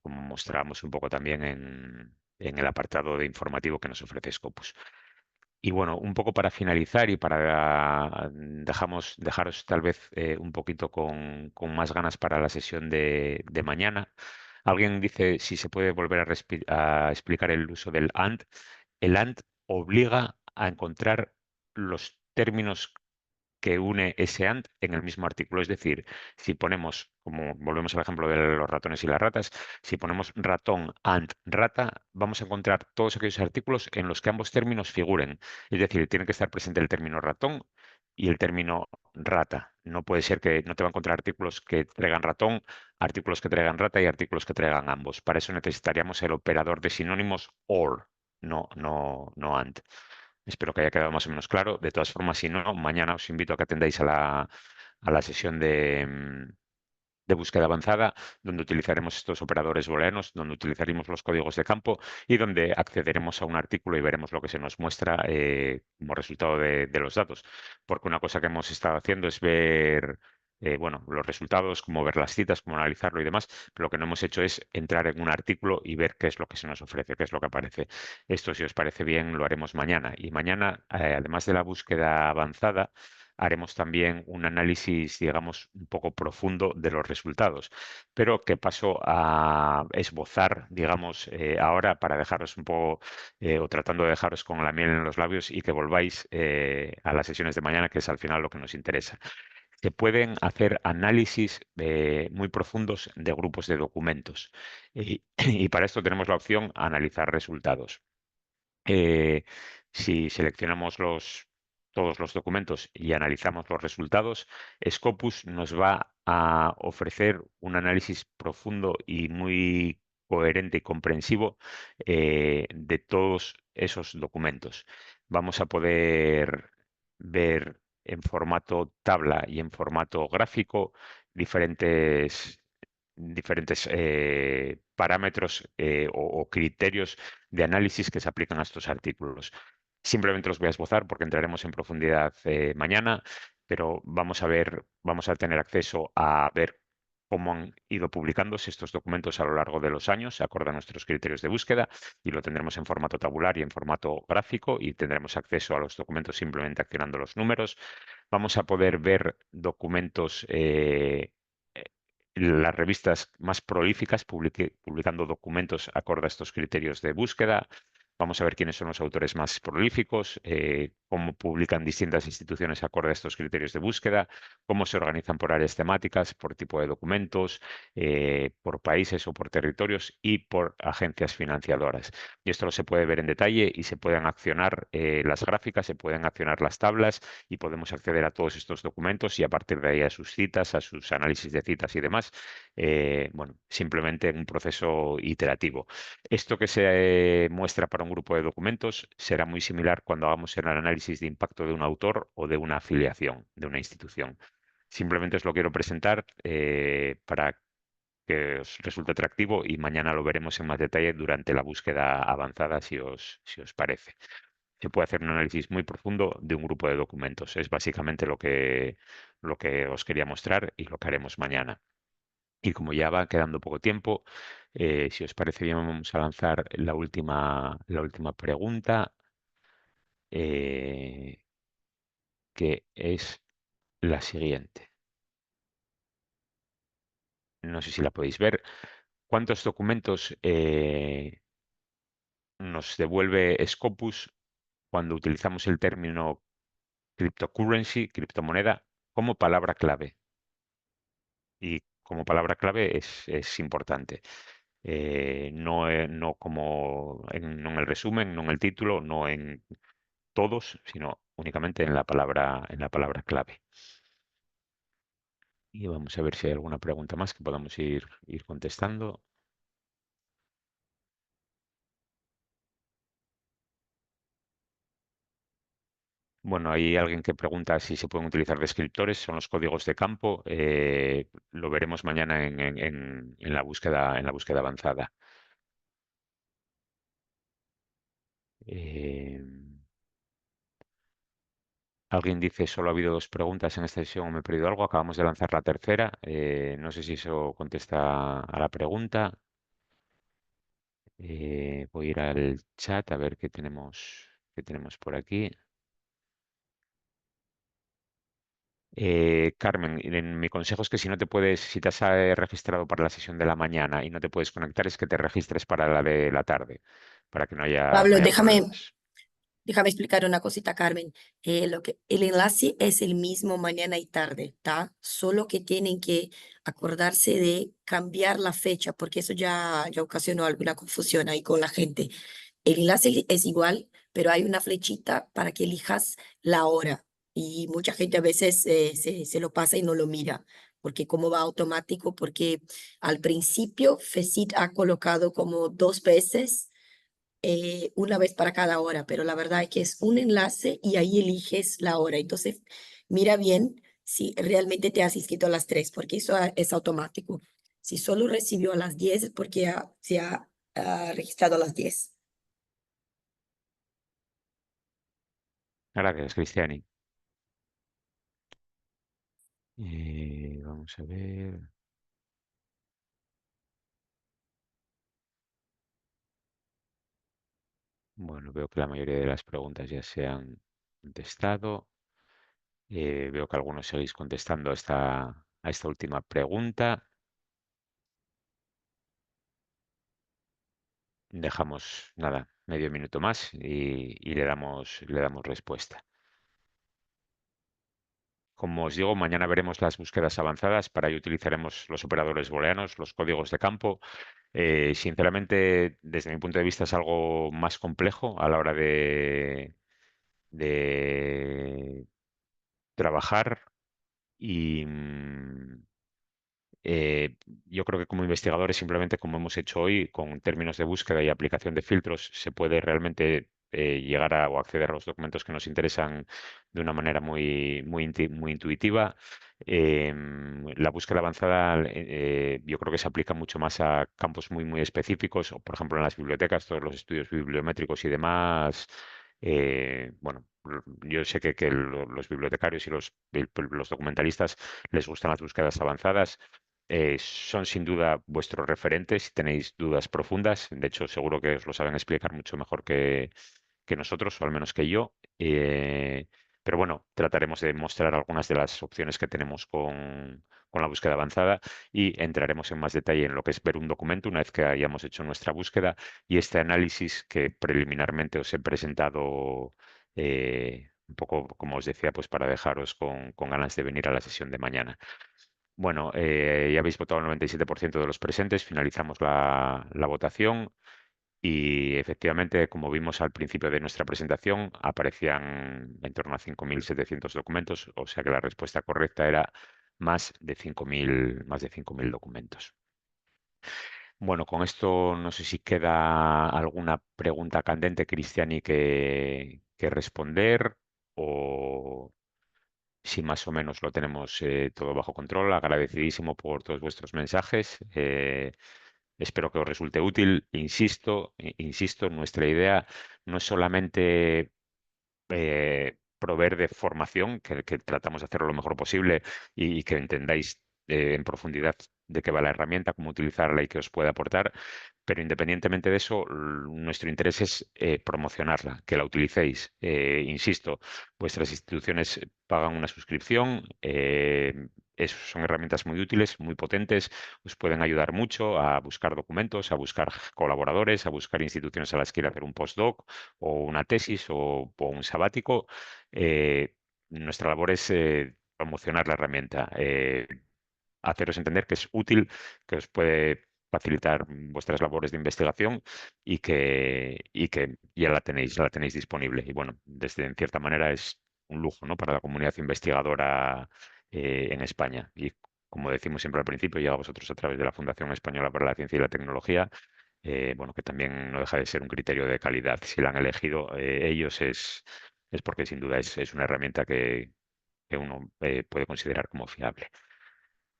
como mostramos un poco también en el apartado de informativo que nos ofrece Scopus. Y bueno, un poco para finalizar y para dejaros tal vez un poquito con más ganas para la sesión de mañana. Alguien dice si se puede volver a explicar el uso del AND. El AND obliga a encontrar los términos que une ese AND en el mismo artículo. Es decir, si ponemos, como volvemos al ejemplo de los ratones y las ratas, si ponemos ratón AND rata, vamos a encontrar todos aquellos artículos en los que ambos términos figuren. Es decir, tiene que estar presente el término ratón y el término rata. No puede ser que no te va a encontrar artículos que traigan ratón, artículos que traigan rata y artículos que traigan ambos. Para eso necesitaríamos el operador de sinónimos OR, no AND. Espero que haya quedado más o menos claro. De todas formas, si no, mañana os invito a que atendáis a la sesión de búsqueda avanzada, donde utilizaremos estos operadores booleanos, donde utilizaremos los códigos de campo y donde accederemos a un artículo y veremos lo que se nos muestra como resultado de los datos. Porque una cosa que hemos estado haciendo es ver, bueno, los resultados, cómo ver las citas, cómo analizarlo y demás. Pero lo que no hemos hecho es entrar en un artículo y ver qué es lo que se nos ofrece, qué es lo que aparece. Esto, si os parece bien, lo haremos mañana. Y mañana, además de la búsqueda avanzada, haremos también un análisis, digamos, un poco profundo de los resultados, pero que paso a esbozar, digamos, ahora para dejaros un poco, o tratando de dejaros con la miel en los labios y que volváis a las sesiones de mañana, que es al final lo que nos interesa. Se pueden hacer análisis muy profundos de grupos de documentos y para esto tenemos la opción analizar resultados. Eh, si seleccionamos todos los documentos y analizamos los resultados, Scopus nos va a ofrecer un análisis profundo y muy coherente y comprensivo de todos esos documentos. Vamos a poder ver en formato tabla y en formato gráfico diferentes parámetros o criterios de análisis que se aplican a estos artículos. Simplemente los voy a esbozar porque entraremos en profundidad mañana, pero vamos a tener acceso a ver cómo han ido publicándose estos documentos a lo largo de los años, acorde a nuestros criterios de búsqueda, y lo tendremos en formato tabular y en formato gráfico, y tendremos acceso a los documentos simplemente accionando los números. Vamos a poder ver documentos las revistas más prolíficas publicando documentos acorde a estos criterios de búsqueda. Vamos a ver quiénes son los autores más prolíficos, cómo publican distintas instituciones acorde a estos criterios de búsqueda, cómo se organizan por áreas temáticas, por tipo de documentos, por países o por territorios y por agencias financiadoras. Y esto lo se puede ver en detalle y se pueden accionar las gráficas, se pueden accionar las tablas y podemos acceder a todos estos documentos y a partir de ahí a sus citas, a sus análisis de citas y demás. Bueno, simplemente en un proceso iterativo. Esto que se muestra para un grupo de documentos será muy similar cuando hagamos el análisis de impacto de un autor o de una afiliación, de una institución. Simplemente os lo quiero presentar para que os resulte atractivo y mañana lo veremos en más detalle durante la búsqueda avanzada, si os parece. Se puede hacer un análisis muy profundo de un grupo de documentos. Es básicamente lo que os quería mostrar y lo que haremos mañana. Y como ya va quedando poco tiempo, si os parece bien, vamos a lanzar la última pregunta, eh, que es la siguiente. No sé si la podéis ver. ¿Cuántos documentos nos devuelve Scopus cuando utilizamos el término cryptocurrency, criptomoneda, como palabra clave? Y como palabra clave es importante. No, no como no en el resumen, no en el título, no en todos, sino únicamente en la palabra clave. Y vamos a ver si hay alguna pregunta más que podamos ir contestando. Bueno, hay alguien que pregunta si se pueden utilizar descriptores, son los códigos de campo. Lo veremos mañana en la búsqueda avanzada. Eh, Alguien dice, solo ha habido dos preguntas en esta sesión o me he perdido algo. Acabamos de lanzar la tercera. No sé si eso contesta a la pregunta. Voy a ir al chat a ver qué tenemos por aquí. Carmen, mi consejo es que si no te puedes, si te has registrado para la sesión de la mañana y no te puedes conectar, es que te registres para la de la tarde, para que no Pablo, haya déjame, problemas. déjame explicar una cosita, Carmen. El enlace es el mismo mañana y tarde, ¿está? Solo que tienen que acordarse de cambiar la fecha, porque eso ya ocasionó alguna confusión ahí con la gente. El enlace es igual, pero hay una flechita para que elijas la hora. Y mucha gente a veces se lo pasa y no lo mira, porque como va automático, porque al principio FECIT ha colocado como dos veces, una vez para cada hora, pero la verdad es que es un enlace y ahí eliges la hora. Entonces, mira bien si realmente te has inscrito a las 3, porque eso es automático. Si solo recibió a las 10 es porque se ha registrado a las 10. Gracias, Cristiani. Vamos a ver. Bueno, veo que la mayoría de las preguntas ya se han contestado. Veo que algunos seguís contestando a esta última pregunta. Dejamos, nada, medio minuto más y le damos respuesta. Como os digo, mañana veremos las búsquedas avanzadas. Para ello utilizaremos los operadores booleanos, los códigos de campo. Sinceramente, desde mi punto de vista, es algo más complejo a la hora de trabajar y yo creo que como investigadores, simplemente como hemos hecho hoy, con términos de búsqueda y aplicación de filtros, se puede realmente llegar a o acceder a los documentos que nos interesan de una manera muy intuitiva. La búsqueda avanzada, yo creo que se aplica mucho más a campos muy específicos, o por ejemplo en las bibliotecas, todos los estudios bibliométricos y demás. Bueno, yo sé que los bibliotecarios y los documentalistas les gustan las búsquedas avanzadas. Son sin duda vuestros referentes si tenéis dudas profundas. De hecho, seguro que os lo saben explicar mucho mejor que nosotros, o al menos que yo. Pero bueno, trataremos de mostrar algunas de las opciones que tenemos con la búsqueda avanzada y entraremos en más detalle en lo que es ver un documento una vez que hayamos hecho nuestra búsqueda y este análisis que preliminarmente os he presentado. Un poco, como os decía, pues para dejaros con ganas de venir a la sesión de mañana. Bueno, ya habéis votado el 97% de los presentes, finalizamos la votación y efectivamente, como vimos al principio de nuestra presentación, aparecían en torno a 5.700 documentos, o sea que la respuesta correcta era más de 5.000 documentos. Bueno, con esto no sé si queda alguna pregunta candente, Cristiani, que responder o si más o menos lo tenemos todo bajo control. Agradecidísimo por todos vuestros mensajes. Espero que os resulte útil. Insisto, nuestra idea no es solamente proveer de formación, que tratamos de hacerlo lo mejor posible y que entendáis en profundidad de qué va la herramienta, cómo utilizarla y qué os puede aportar, pero independientemente de eso, nuestro interés es promocionarla, que la utilicéis. Insisto, vuestras instituciones pagan una suscripción, son herramientas muy útiles, muy potentes, os pueden ayudar mucho a buscar documentos, a buscar colaboradores, a buscar instituciones a las que ir a hacer un postdoc o una tesis o un sabático. Nuestra labor es promocionar la herramienta, haceros entender que es útil, que os puede facilitar vuestras labores de investigación y que ya la tenéis disponible. Y bueno, desde en cierta manera es un lujo, ¿no? Para la comunidad investigadora en España. Y como decimos siempre al principio, llega a vosotros a través de la Fundación Española para la Ciencia y la Tecnología, bueno, que también no deja de ser un criterio de calidad. Si la han elegido ellos es porque sin duda es una herramienta que uno puede considerar como fiable.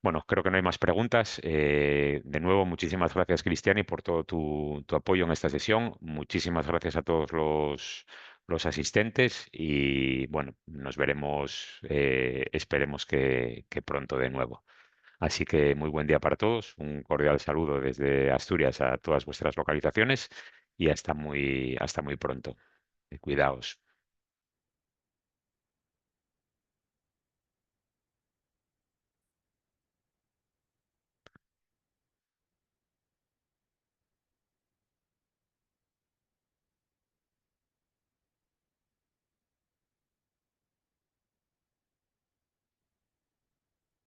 Bueno, creo que no hay más preguntas. De nuevo, muchísimas gracias, Cristiani, por todo tu apoyo en esta sesión. Muchísimas gracias a todos los asistentes y bueno, nos veremos, esperemos que pronto de nuevo. Así que muy buen día para todos. Un cordial saludo desde Asturias a todas vuestras localizaciones y hasta muy pronto. Cuidaos.